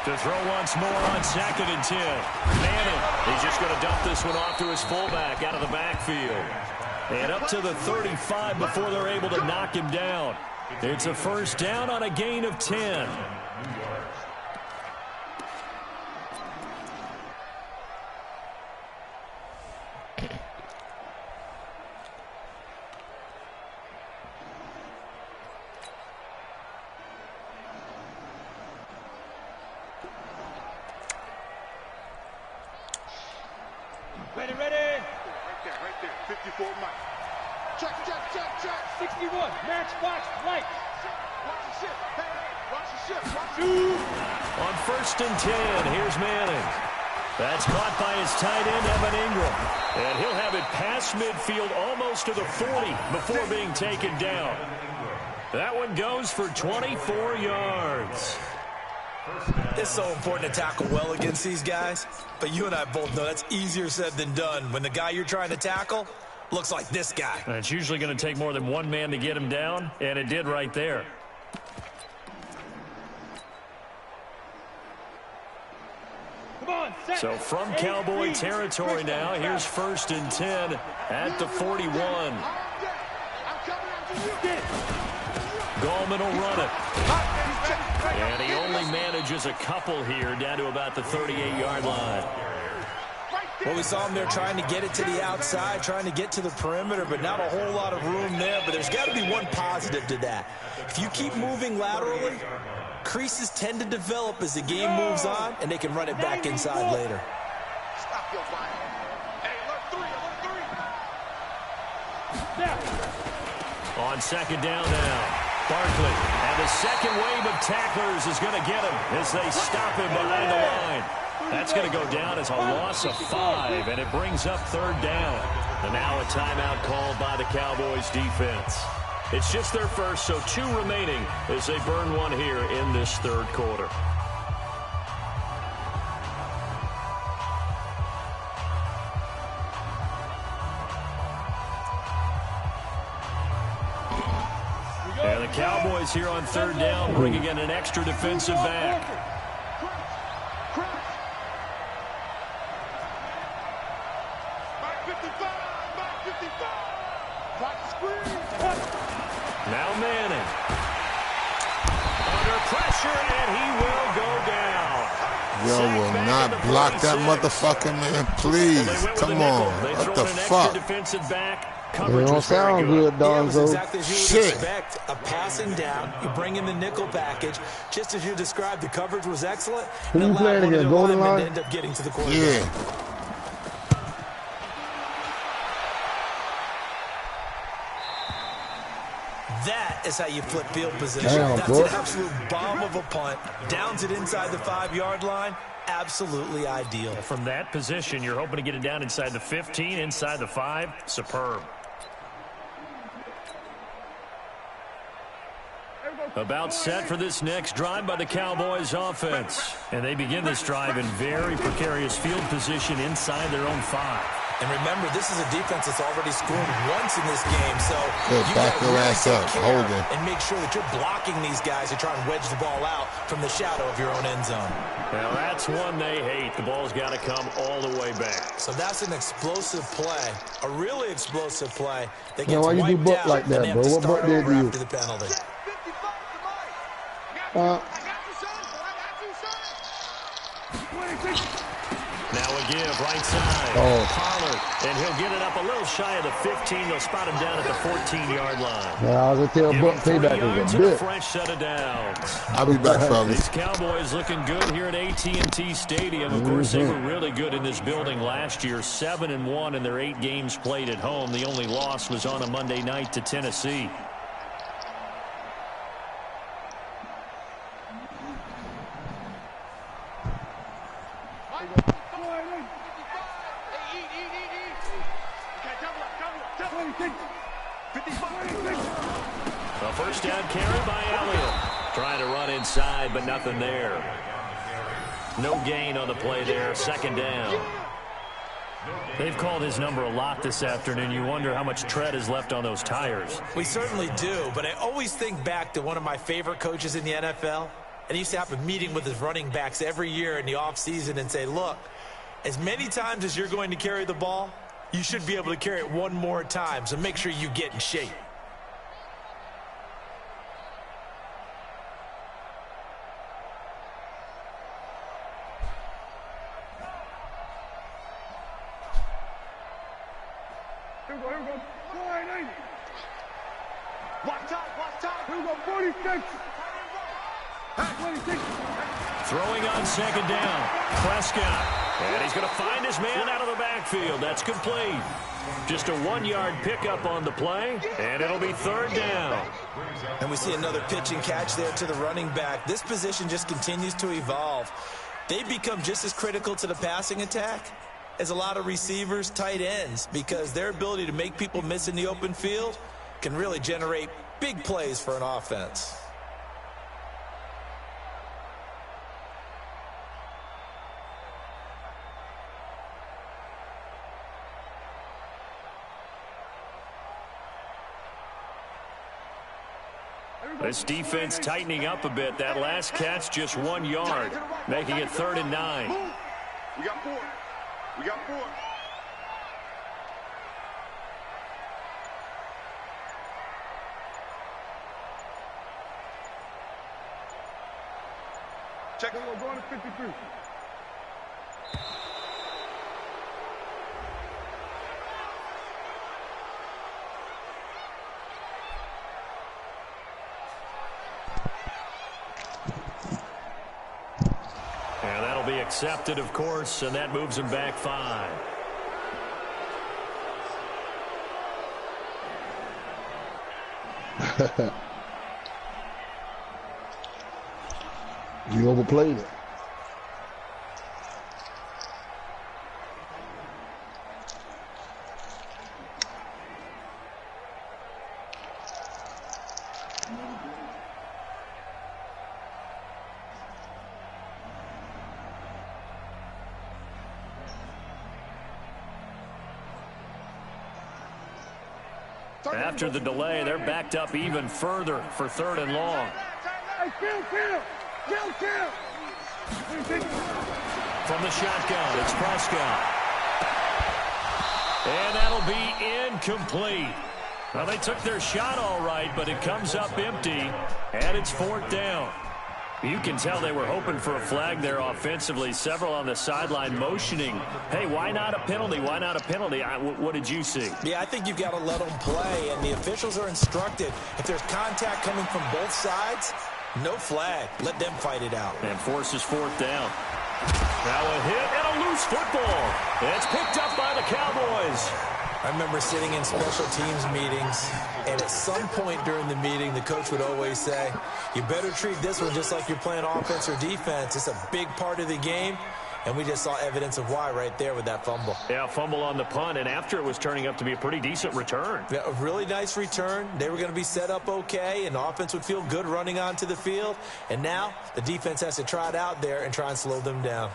To throw once more on 2nd and 10. Manning, he's just going to dump this one off to his fullback out of the backfield. And up to the 35 before they're able to knock him down. It's a first down on a gain of 10. Ready. Right there. 54 Mike. Check. 61. Match, watch, light. Watch the ship. Hey, watch the ship. On 1st and 10, here's Manning. That's caught by his tight end, Evan Ingram. And he'll have it past midfield almost to the 40 before being taken down. That one goes for 24 yards. It's so important to tackle well against these guys, but you and I both know that's easier said than done when the guy you're trying to tackle looks like this guy. And it's usually going to take more than one man to get him down, and it did right there. Come on, set. So from Cowboy territory now, here's 1st and 10 at the 41. I'm coming after you. Gallman will run it. And he only manages a couple here down to about the 38-yard line. Well, we saw him there trying to get it to the outside, trying to get to the perimeter, but not a whole lot of room there. But there's got to be one positive to that. If you keep moving laterally, creases tend to develop as the game moves on, and they can run it back inside later. Stop your line. Hey, alert 3. On 2nd down now. Barkley, and the second wave of tacklers is going to get him as they stop him behind the line. That's going to go down as a loss of 5, and it brings up 3rd down. And now a timeout called by the Cowboys defense. It's just their first, so 2 remaining as they burn one here in this 3rd quarter. And the Cowboys here on 3rd down, bringing in an extra defensive back. Now Manning. Under pressure, and he will go down. Yo, will not block that motherfucker, man. Please. Come on. What the fuck? Defensive back. It don't sound good, Donzo. Exactly as you would expect. A passing down, you bring in the nickel package. Just as you described, the coverage was excellent. Who you playing against, Golden Line? End up getting to the quarterback. Yeah. That is how you flip field position. Damn, That's boy. an absolute bomb of a punt. Downs it inside the 5-yard line. Absolutely ideal. From that position, you're hoping to get it down inside the 15, inside the 5. Superb. About set for this next drive by the Cowboys offense. And they begin this drive in very precarious field position inside their own 5. And remember, this is a defense that's already scored once in this game, so Good, you back gotta your really ass take up, care hold it. and make sure that you're blocking these guys who try and wedge the ball out from the shadow of your own end zone. Now that's one they hate. The ball's got to come all the way back. So that's an explosive play, a really explosive play. They Yeah, get why you do wiped butt out, like that, and they have bro? to What start butt did over you? after the penalty. Now a give, right side. Oh. Pollard, and he'll get it up a little shy of the 15. They'll spot him down at the 14-yard line. Yeah, I was going to tell Give Buck him 3 payback yards is a and a bit. fresh set of downs. I'll be back, fellas. These Cowboys looking good here at AT&T Stadium. Of course, they were really good in this building last year. 7-1 in their 8 games played at home. The only loss was on a Monday night to Tennessee. A first down carry by Elliott. Trying to run inside, but nothing there. No gain on the play there. Second down. They've called his number a lot this afternoon. You wonder how much tread is left on those tires. We certainly do, but I always think back to one of my favorite coaches in the NFL. And he used to have a meeting with his running backs every year in the offseason and say, look, as many times as you're going to carry the ball, you should be able to carry it one more time, so make sure you get in shape. Here we go. 480. Watch out. Here we go, 46. 26. Throwing on second down. Prescott. And he's going to find his man out of the backfield. That's complete. Just a 1-yard pickup on the play, and it'll be third down. And we see another pitch and catch there to the running back. This position just continues to evolve. They become just as critical to the passing attack as a lot of receivers, tight ends, because their ability to make people miss in the open field can really generate big plays for an offense. This defense tightening up a bit. That last catch, just 1 yard, making it 3rd and 9. We got 4. Check it. We're going to 53. And that'll be accepted, of course, and that moves him back 5. You overplayed it. After the delay, they're backed up even further for 3rd and long. From the shotgun, it's Prescott. And that'll be incomplete. Well, they took their shot all right, but it comes up empty, and it's 4th down. You can tell they were hoping for a flag there offensively. Several on the sideline motioning, hey, why not a penalty? Why not a penalty? What did you see? Yeah, I think you've got to let them play, and the officials are instructed. If there's contact coming from both sides, no flag. Let them fight it out. And forces 4th down. Now a hit and a loose football. It's picked up by the Cowboys. I remember sitting in special teams meetings, and at some point during the meeting, the coach would always say, you better treat this one just like you're playing offense or defense. It's a big part of the game, and we just saw evidence of why right there with that fumble. Yeah, fumble on the punt, and after it was turning up to be a pretty decent return. Yeah, a really nice return. They were going to be set up okay, and the offense would feel good running onto the field, and now the defense has to try it out there and try and slow them down.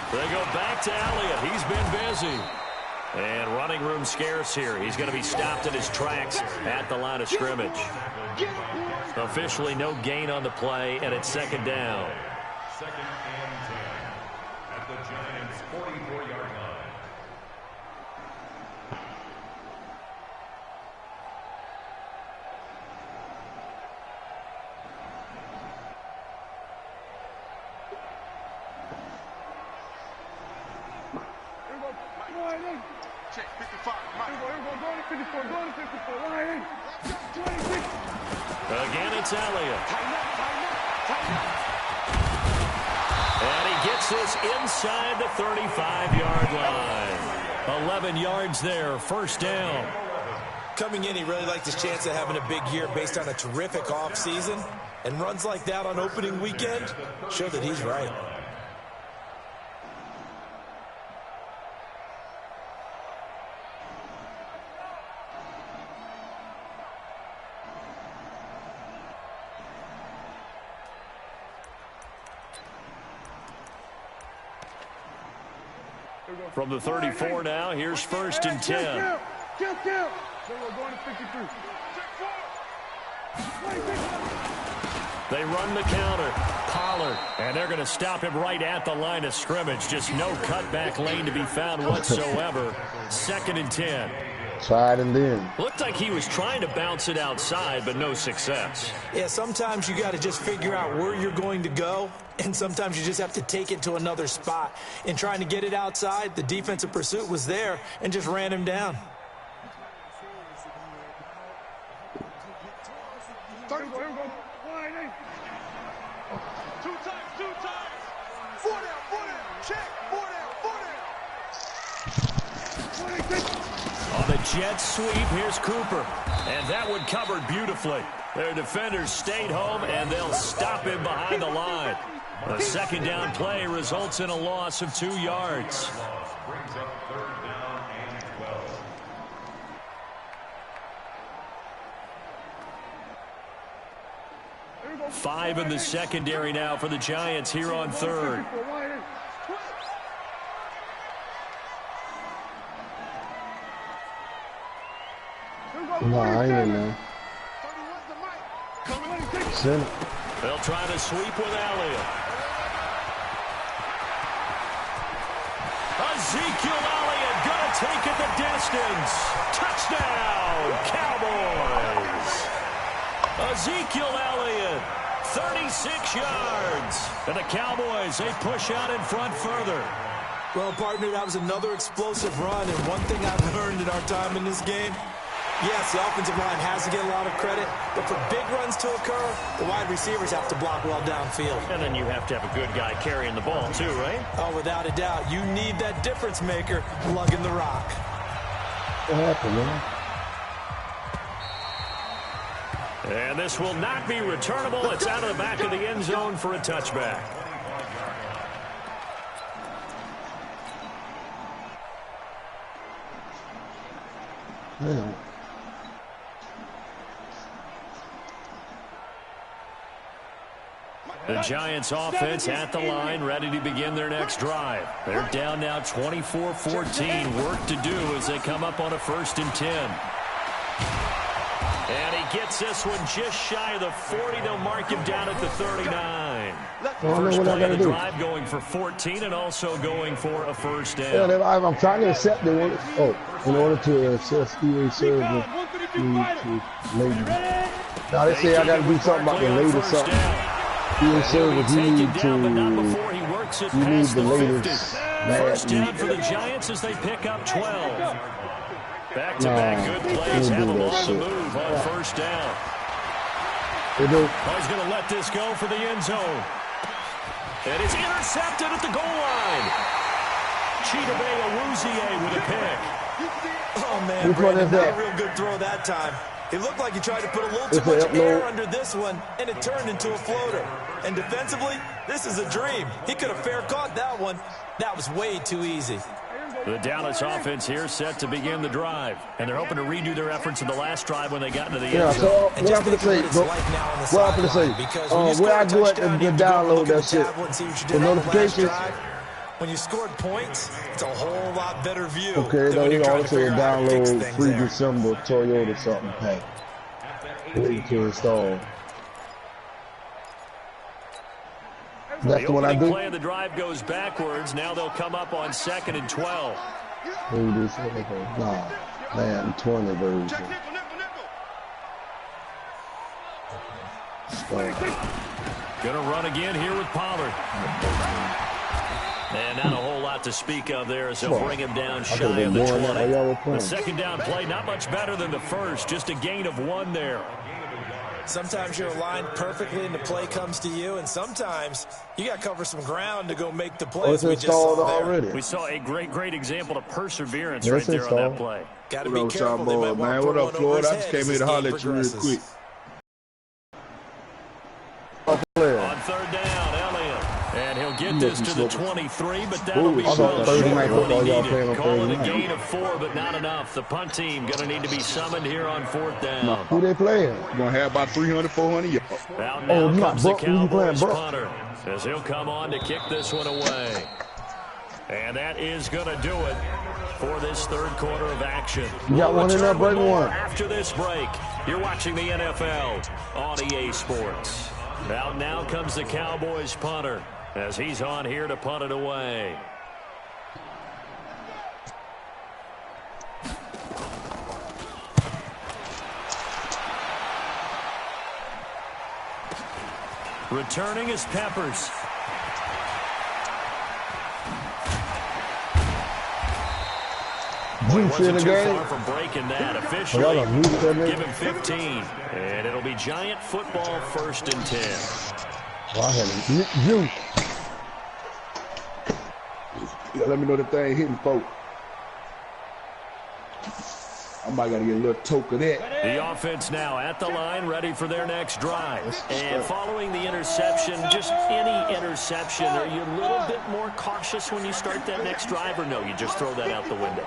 They go back to Elliott. He's been busy. And running room scarce here. He's going to be stopped in his tracks at the line of scrimmage. Officially no gain on the play, and it's 2nd down. 2nd and 10 at the Giants' 44-yard line. Check 55. Going to 54. Line 26. Again, it's Elliott. And he gets this inside the 35-yard line. 11 yards there, 1st down. Coming in, he really liked his chance of having a big year based on a terrific offseason. And runs like that on opening weekend show that he's right. From the 34 now, here's 1st and 10. Kill. So we're going to 53. They run the counter. Pollard, and they're going to stop him right at the line of scrimmage. Just no cutback lane to be found whatsoever. 2nd and 10. Tried and then. Looked like he was trying to bounce it outside, but no success. Yeah, sometimes you got to just figure out where you're going to go, and sometimes you just have to take it to another spot. In trying to get it outside, the defensive pursuit was there and just ran him down. 30, here we go. Two times. 4 down. Check. 4 down. On the jet sweep, here's Cooper. And that one covered beautifully. Their defenders stayed home, and they'll stop him behind the line. A 2nd down play results in a loss of 2 yards. Brings up 3rd down and 12. Five in the secondary now for the Giants here on 3rd. No, I ain't in there. Send it. They'll try to sweep with Elliott. Ezekiel Elliott gonna take it the distance. Touchdown, Cowboys. Ezekiel Elliott, 36 yards. And the Cowboys, they push out in front further. Well, partner, that was another explosive run, and one thing I've learned in our time in this game, yes, the offensive line has to get a lot of credit, but for big runs to occur, the wide receivers have to block well downfield. And then you have to have a good guy carrying the ball too, right? Oh, without a doubt. You need that difference maker lugging the rock. What happened, man? And this will not be returnable. It's out of the back of the end zone for a touchback. Damn. The Giants offense at the line, ready to begin their next drive. They're down now 24-14. Work to do as they come up on a 1st and 10. And he gets this one just shy of the 40. They'll mark him down at the 39. First play of the drive going for 14 and also going for a 1st down. Yeah, I'm trying to accept the one. Oh, in order to access EA server, you need to label. Now they say I got to do something about the latest something. EA servers, you need to. You need the latest. First down for the Giants as they pick up 12. Back-to-back good plays have them on the move on 1st down. He's going to let this go for the end zone. And it's intercepted at the goal line. Chidobe Awuzie with a pick. Oh, man, Brandon, not a real good throw that time. It looked like he tried to put a little too much air under this one, and it turned into a floater. And defensively, this is a dream. He could have fair caught that one. That was way too easy. The Dallas offense here set to begin the drive. And they're hoping to redo their efforts in the last drive when they got into the end zone. So what I'm going to say, where I go at to download that shit, the notifications. When you scored points, it's a whole lot better view. Okay, no, you also download free December Toyota something pack. Waiting to install. That's the what I do. Play of the drive goes backwards. Now they'll come up on 2nd and 12. Nah, man, 20 version. Gonna run again here with Pollard. And not a whole lot to speak of there as they'll bring him down shy of the 20. The 2nd down play, not much better than the first, just a gain of 1 there. Sometimes you're aligned perfectly and the play comes to you, and sometimes you got to cover some ground to go make the plays we just saw there. Already. We saw a great example of perseverance right there on that play. Got to be careful. They might want to what up, Florida? I just came here to holler at you real quick. On third down, Elliott. And he'll get this to the 23, but that'll be well short of what he needed. Call it a gain of 4, but not enough. The punt team going to need to be summoned here on fourth down. Who they playing? We're going to have about 300, 400 yards. Out now comes the Cowboys punter, as he'll come on to kick this one away. And that is going to do it for this third quarter of action. You got one in there, break one. After this break, you're watching the NFL on EA Sports. Out now comes the Cowboys punter, as he's on here to punt it away. Returning is Peppers. Boy, wasn't too far from breaking that officially. Give him 15. And it'll be Giant football 1st and 10. Well, I had you. Yeah, let me know the thing hitting, folks. I might got to get a little toke of that. The offense now at the line, ready for their next drive. And following the interception, just any interception, are you a little bit more cautious when you start that next drive, or no, you just throw that out the window?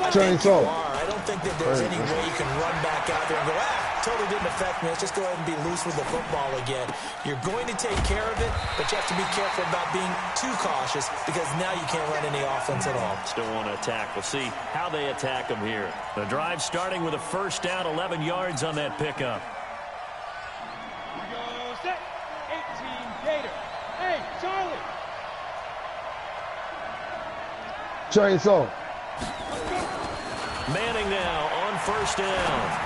I think you are. I don't think that there's any way you can run back out there and go, totally didn't affect me. Let's just go ahead and be loose with the football again. You're going to take care of it, but you have to be careful about being too cautious because now you can't run any offense at all. Still want to attack. We'll see how they attack them here. The drive starting with a first down, 11 yards on that pickup. Here goes set. 18 Gator. Hey, Charlie. Chainsaw. Manning now on first down.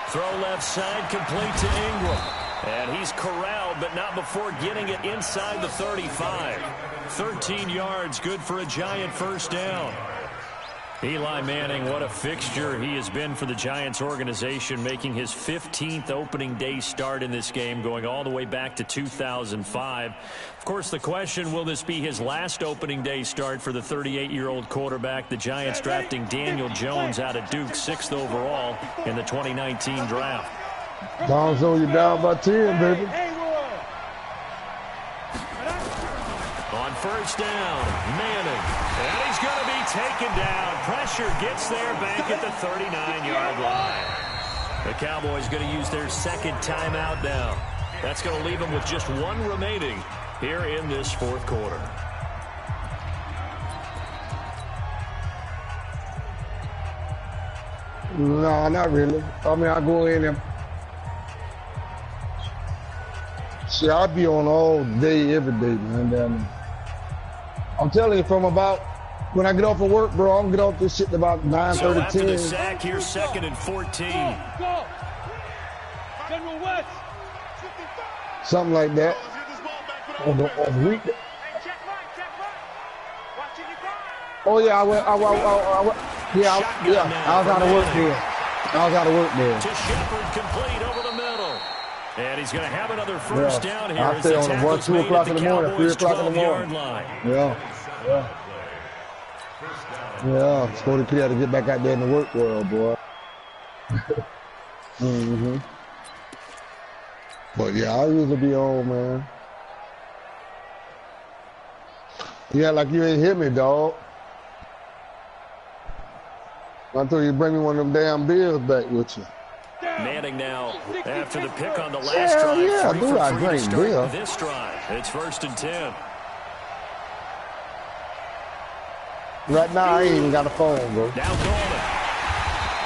Throw left side, complete to Ingram. And he's corralled, but not before getting it inside the 35. 13 yards, good for a Giant first down. Eli Manning, what a fixture he has been for the Giants organization, making his 15th opening day start in this game, going all the way back to 2005. Of course, the question, will this be his last opening day start for the 38-year-old quarterback? The Giants drafting Daniel Jones out of Duke, 6th overall in the 2019 draft. Donzo, you down by 10, baby. On first down, Manning. And he's going to be taken down. Pressure gets there back at the 39-yard line. The Cowboys going to use their second timeout now. That's going to leave them with just one remaining here in this fourth quarter. No, not really. I mean, I go in and see, I'll be on all day, every day, man. I'm telling you, from about when I get off of work, bro, I'm gonna get off this shit about 9:30, so after 10. the sack, here's 2nd and 14. Go. General West. Something like that. On the week. Oh yeah, I went. I was out of work there. To Shepard, complete over the middle. And he's going to have another first down here. I stay on the 1, 2 o'clock in the morning, 3 o'clock in the morning. Yeah, Scotty P had to get back out there in the work world, boy. But yeah, I usually be on, man. Yeah, like you ain't hit me, dog. Until you bring me one of them damn beers back with you. Manning now after the pick on the last drive. Yeah, 3 dude, for I 3 to drink start beer. this drive. It's 1st and 10. Right now, I ain't even got a phone, bro. Now Coleman.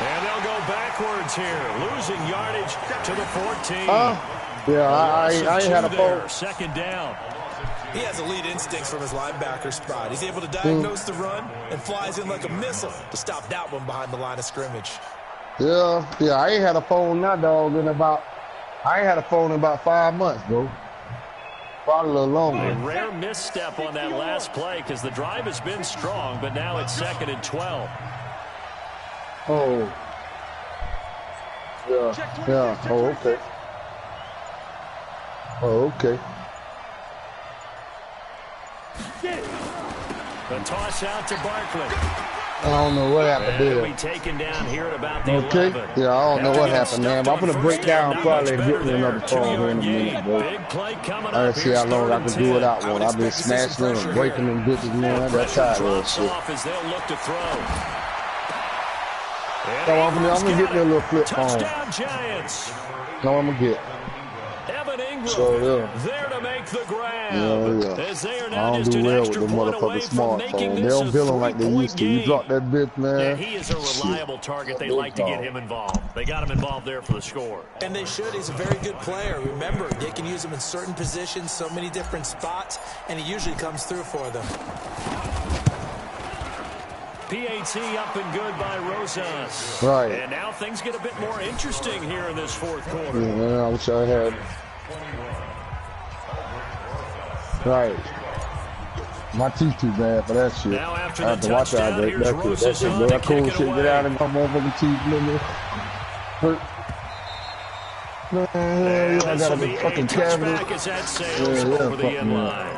And they'll go backwards here. Losing yardage to the 14. Yeah, I ain't had a phone. 2nd down. He has elite instincts from his linebacker spot. He's able to diagnose the run and flies in like a missile to stop that one behind the line of scrimmage. Yeah, I ain't had a phone now, dog, I ain't had a phone in about 5 months, bro. Probably a little longer. A rare misstep on that last play because the drive has been strong, but now it's 2nd and 12. Oh. Yeah. Oh, okay. Oh, okay. The toss out to Barkley. I don't know what happened He'll there. be taken down here at about the Okay. 11. Yeah, I don't know what happened, man. But I'm Stuffed gonna on break first down down, probably not and much get me better another there. call here in a 2-yard minute, gain. bro. Big play coming I up. see Here's how long I third can do and without 10. one. I've been smashing them and breaking them bitches, man. I got tired of that Drops shit. off as they'll look to throw. So I'm gonna get me a little flip phone. Touchdown Giants. No, I'm gonna get. Evan Ingram So, yeah. there to make the grab. Yeah. As they are I now don't just do an well with extra the point away motherfucking from making smartphone. They this don't a feel them like they 3-point used to. You game. drop that bitch, man. Yeah, he is a reliable target. They like to get him involved. They got him involved there for the score. And they should. He's a very good player. Remember, they can use him in certain positions, so many different spots, and he usually comes through for them. PAT up and good by Rosas. Right. And now things get a bit more interesting here in this fourth quarter. Yeah, I wish I had. Right. My teeth too bad for that shit. Now after I have the to watch out. touchdown, here's That shit, bro. That cool shit. Get out of my motherfucking teeth, nigga. Hurt. Man, I got a fucking cavity. As that sails over the end line.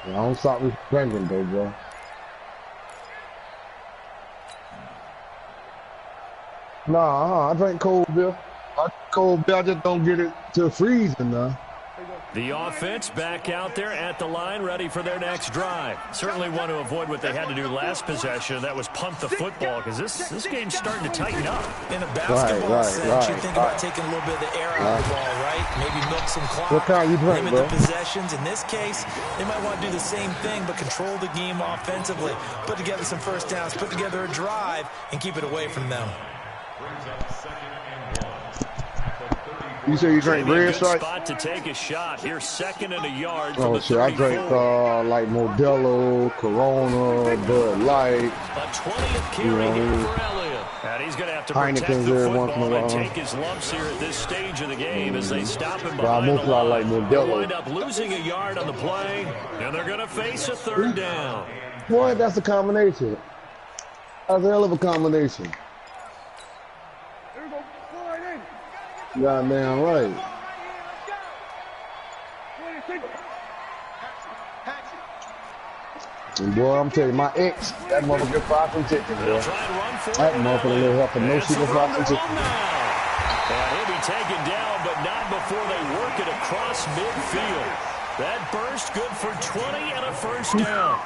I don't stop me drinking though, bro. Nah, I drink cold beer. I just don't get it to freezing now. The offense back out there at the line, ready for their next drive. Certainly want to avoid what they had to do last possession. That was punt the football, because this game's starting to tighten up. In a basketball sense, you think about taking a little bit of the air out of the ball, right? Maybe milk some clock, what kind you drink, limit bro? the possessions. In this case, they might want to do the same thing, but control the game offensively. Put together some first downs, put together a drive, and keep it away from them. You say you drink red stripe? Spot to take a shot. Here, second and a yard from Oh the shit, I drink like Modelo, Corona, Bud Light. A 20th carry here for Elliott. And he's going to have to protect Heineken's the there once in a football and while. take his lumps here at this stage of the game as they stop him But I behind the mostly like line. Modelo. They'll wind up losing a yard on the play, and they're going to face a third down. Boy, that's a combination. That's a hell of a combination. Goddamn right. And boy, I'm telling you, my ex, that motherfucker fried some chicken, boy. That motherfucker little help him. No super fried some chicken. And he'll be taken down, but not before they work it across midfield. That burst good for 20 and a first down.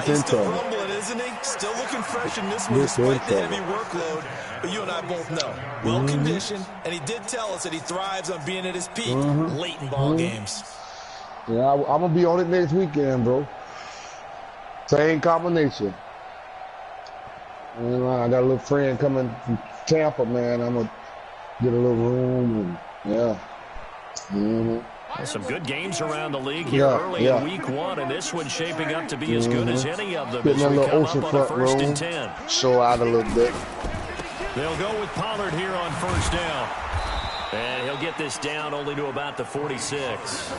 He's still rumbling, isn't he? Still looking fresh in this one despite the heavy workload. But you and I both know, well-conditioned, and he did tell us that he thrives on being at his peak late in ball games. Yeah, I'm going to be on it next weekend, bro. Same combination. And I got a little friend coming from Tampa, man. I'm going to get a little room. And, yeah. Some good games around the league here early in week one, and this one's shaping up to be as good as any of them as we come up on a first and 10. Show out a little bit. They'll go with Pollard here on first down. And he'll get this down only to about the 46.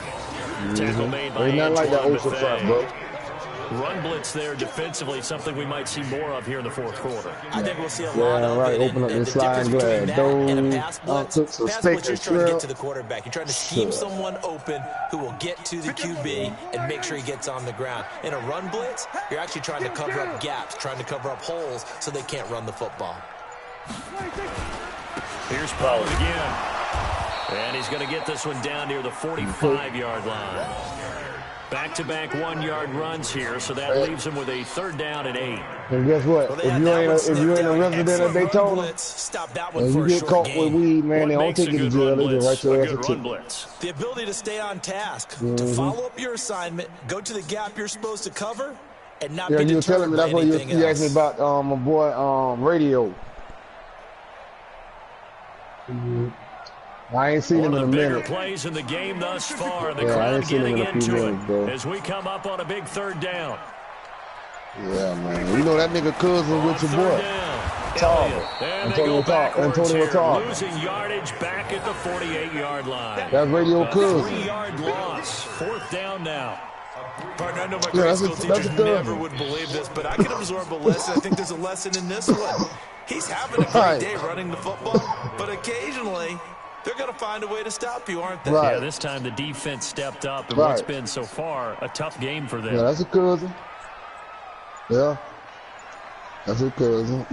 Tackle made by Ain't nothing like that Antoine ocean Buffet. front, bro. Run blitz there defensively, something we might see more of here in the fourth quarter. I think we'll see a lot of it. Open up and the sliding glass and a pass blitz. took some Pass steak blitz, you're and trying to get shrimp. to the quarterback. You're trying to scheme someone open who will get to the QB and make sure he gets on the ground. In a run blitz, you're actually trying to cover up gaps, trying to cover up holes so they can't run the football. Here's Pollard again. And he's going to get this one down near the 45-yard line. Back-to-back 1-yard runs here, so that leaves him with a third down and 8. And guess what? Well, if you ain't a resident of Daytona, and you get caught with weed, man, they don't take you to jail. They just write your ass a ticket. The ability to stay on task, to follow up your assignment, go to the gap you're supposed to cover, and not be you were telling deterred me by that's what anything you else. asked me about my boy Radio. I ain't seen him in a One of the bigger minute. plays in the game thus far. The Yeah, I crowd ain't seen him getting in a few into minutes, bro. it as we come up on a big third down. Yeah, man. You know that nigga cousin with your Third boy. down. Talbot. And they go Antonio backwards here, Talbot. losing yardage back at the 48-yard line. That's Radio A cousin. 3-yard loss. Fourth down now. Partner, I know my grade school teachers never would believe this, but I can absorb a lesson. I think there's a lesson in this one. He's having a great day running the football, but occasionally they're going to find a way to stop you, aren't they? Right. Yeah, this time the defense stepped up in what's been so far a tough game for them. Yeah, that's a cousin. Yeah. That's a cousin.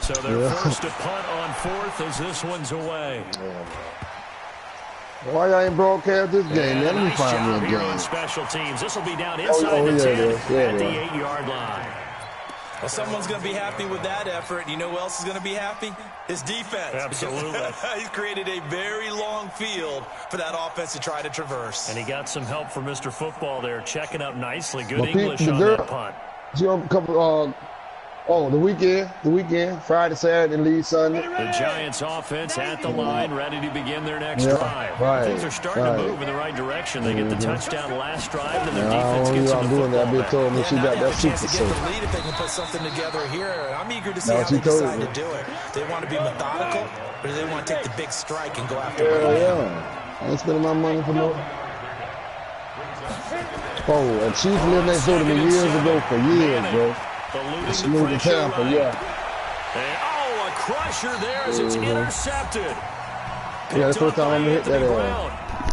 So they're forced to punt on fourth as this one's away. Why y'all ain't broadcast this game, man? Let me Nice find job me a here game. on special teams. This will be down inside the 10 at the 8-yard line. Well, someone's going to be happy with that effort. You know who else is going to be happy? His defense. Absolutely. He's created a very long field for that offense to try to traverse. And he got some help from Mr. Football there, checking up nicely. Good Well, English on that punt. The weekend, Friday, Saturday, and leave Sunday. The Giants offense at the line, ready to begin their next drive. Right, Things are starting to move in the right direction. They get the touchdown last drive, and their defense gets them the doing that. football back. Told me she got that super to get the lead if they can put something together here. I'm eager to see That's how they what she told decide me. to do it. They want to be methodical, or do they want to take the big strike and go after it? Yeah. I ain't spending my money for no. Oh, and Chief lived next door to me years ago for years, bro. It's moved to Tampa, And, a crusher there as it's intercepted. Yeah, that's the first time I'm gonna hit that area.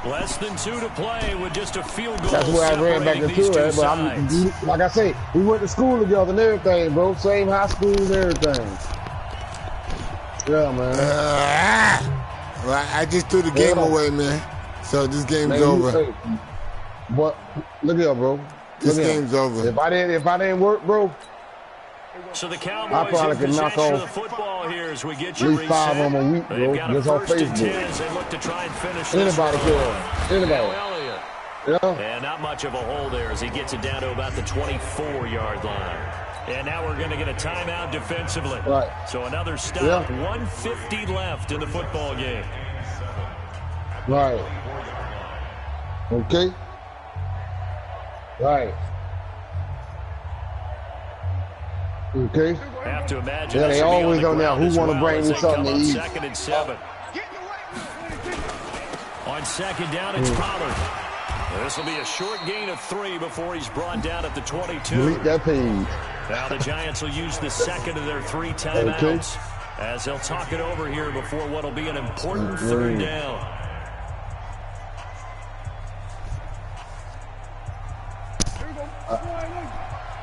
Less than 2 to play with just a field goal. That's where I ran back into it. But like I say, we went to school together and everything, bro. Same high school and everything. Yeah, man. Well, I just threw the game away, man. So this game's over. But look here, bro. This game's over. If I didn't work, bro. So the Cowboys in possession of the football here as we get you at least 5 on a week, bro. Just on Facebook. They look to try and finish Anybody this. can. Anybody. Yeah. And not much of a hole there as he gets it down to about the 24-yard line. And now we're going to get a timeout defensively. Right. So another stop. 150 left in the football game. Right. Okay. Right. Okay. Have to imagine. Yeah, they always on there. Who want to bring me something to eat? 2nd and 7. On 2nd down, it's Pollard. This will be a short gain of 3 before he's brought down at the 22. Delete that page. Now the Giants will use the second of their 3 timeouts as they'll talk it over here before what will be an important 3rd down.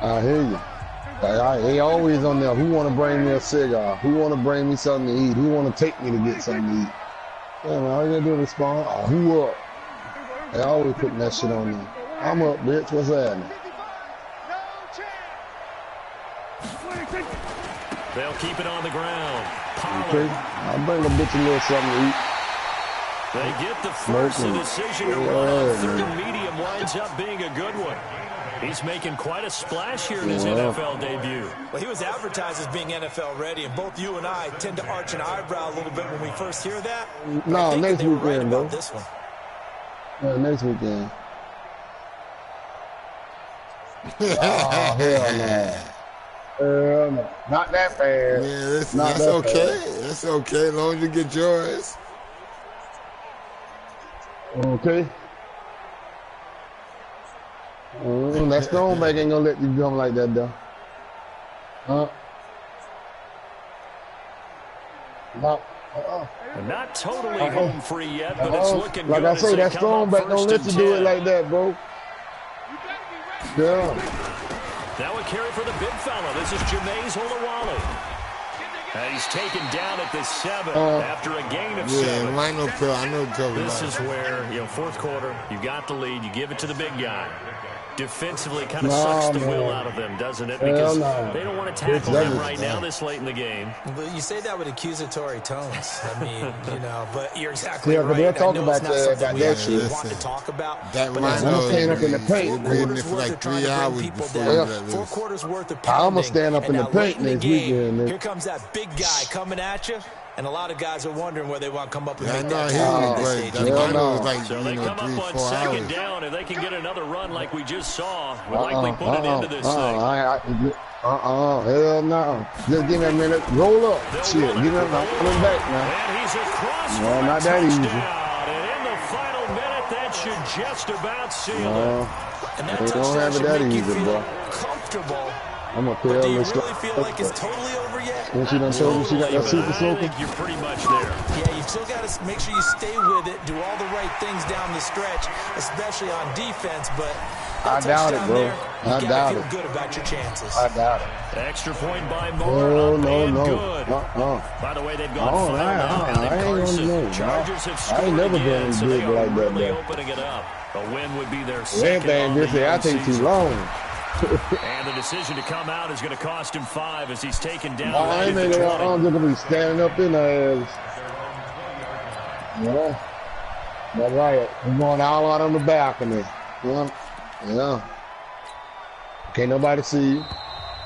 I hear you. They always on there. Who want to bring me a cigar? Who want to bring me something to eat? Who want to take me to get something to eat? Yeah, man, all you gotta do is respond. Oh, who up? They always putting that shit on there. I'm up, bitch. What's happening? They'll keep it on the ground. Okay. I'll bring a bitch a little something to eat. They get the first. The decision to run on 3rd and medium winds up being a good one. He's making quite a splash here in his NFL debut. Well, he was advertised as being NFL ready, and both you and I tend to arch an eyebrow a little bit when we first hear that. No, next weekend, bro. This one. Yeah, next weekend. Oh, hell no. Not that bad. Yeah, that's okay. That's okay, as long as you get yours. Okay. That strong back ain't gonna let you come like that, though. Not totally home free yet, but it's looking like good. I say, that strong back don't let you do it like that, bro. Yeah. That would carry for the big fella. This is Jameis Olawale. And he's taken down at the 7 after a gain of 7. Yeah, I know. This is where, 4th quarter, you got the lead, you give it to the big guy. Defensively kind of sucks the will out of them, doesn't it? Because they don't want to tackle him right now this late in the game. But you say that with accusatory tones. I mean, but you're exactly right. But they'll talk I know about it's not something we that actually shit. want to talk about. That but might I'm staying up in the paint. We're in there for like 3 hours before 4 quarters worth of I'm pounding. gonna stand up in the paint next weekend. Here comes that big guy coming at you. And a lot of guys are wondering where they want to come up and I make know, that that was like, so they come up on 3-4 2nd hours. down. If they can get another run like we just saw, we'll likely put an end to this thing. Hell no. Just give me a minute. Roll up. Shit, give me I'm coming back now. And he's across No, not that easy. And in the final minute, that should just about seal it. And that They don't touchdown have it should that make you easy, feel bro. comfortable I'm gonna But tell do you her. really feel like it's totally over yet? When she done told me she got that super I soaker. think you're pretty much there. Yeah, you've still got to make sure you stay with it, do all the right things down the stretch, especially on defense. But I doubt it, bro. I doubt feel it. good about your chances. I doubt it. Extra point by Moore. Up and good. By the way, they've gone 5-9 and Carson. Chargers have scored I ain't never again, been so they big are like that, really though. opening it up. A win would be their second Everything on the just say I young take too season. long. And the decision to come out is going to cost him 5 as he's taken down. I ain't right at the 20. I'm just gonna be standing up in there. Yeah. That's right. I'm going all out on the balcony. Yeah. Can't nobody see you.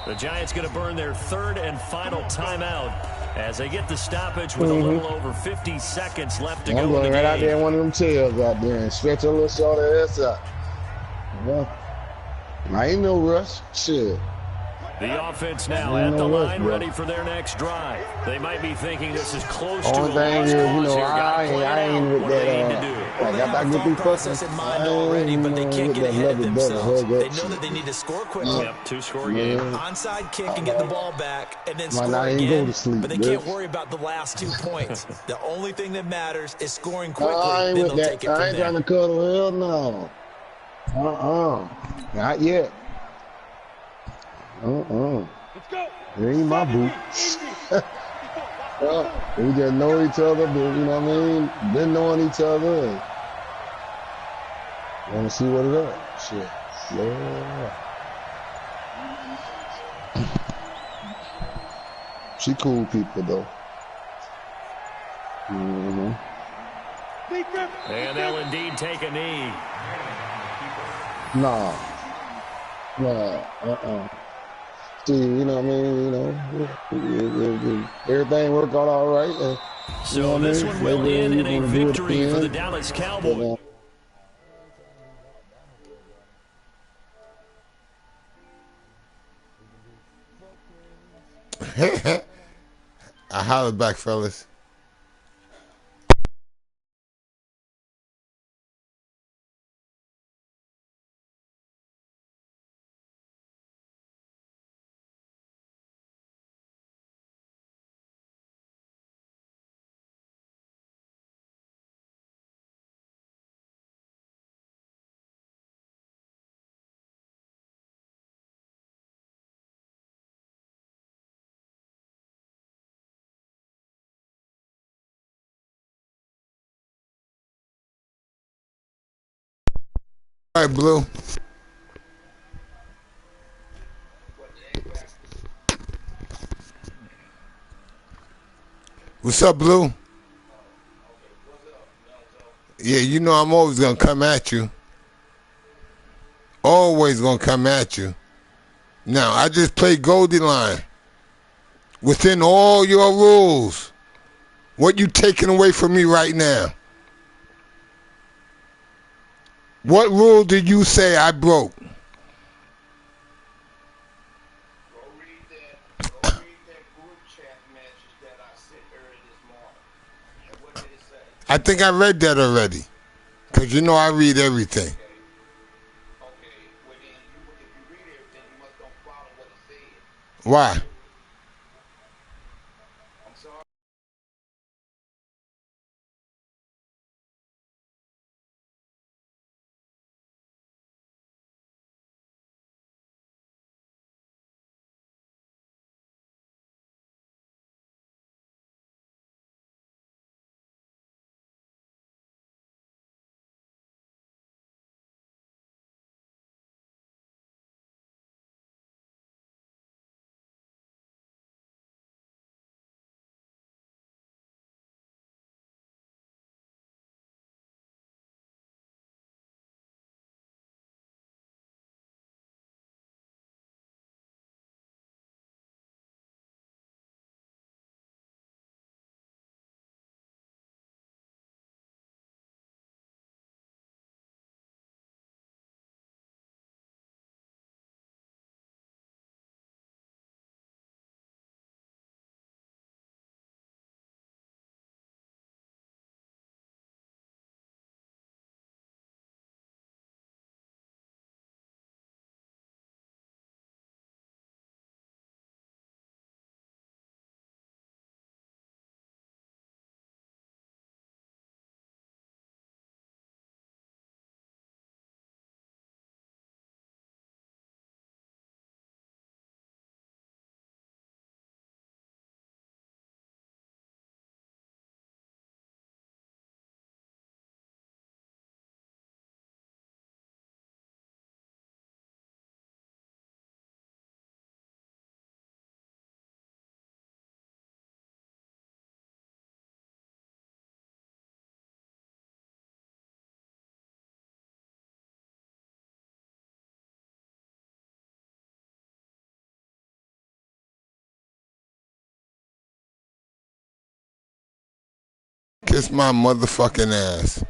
The Giants going to burn their third and final timeout as they get the stoppage with a little over 50 seconds left to go I'm going in the right game. out there in one of them chairs out there and stretch a little short ass out. Yeah. I ain't no rush. Shit. The offense now at the line, ready for their next drive. They might be thinking this is close to a Only thing lost is, cause here. I ain't with What do they need to that. do? Well, they have a thought process in mind already, but they can't get ahead of themselves. They know that they need to score quickly. Yep, 2-score game. Onside kick and get the ball back, and then Might score not even again. go to sleep, But they bitch. can't worry about the last 2 points. The only thing that matters is scoring quickly. I ain't Then with they'll take that. it from I ain't there. trying to cuddle. Hell no. Not yet. Let's go. It ain't my boo. We just know each other, but you know what I mean? Been knowing each other. And want to see what it is. Shit. Yeah. She cool people, though. And they'll indeed take a knee. Nah. See, you know what I mean? You know, everything worked out all right. And, So this one will end in a victory for the Dallas Cowboys. I hollered back, fellas. All right, Blue. What's up, Blue? Yeah, you know I'm always going to come at you. Always going to come at you. Now, I just played Goldie Line. Within all your rules, what you taking away from me right now? What rule did you say I broke? I think I read that already. Because you know I read everything. Why? Kiss my motherfucking ass.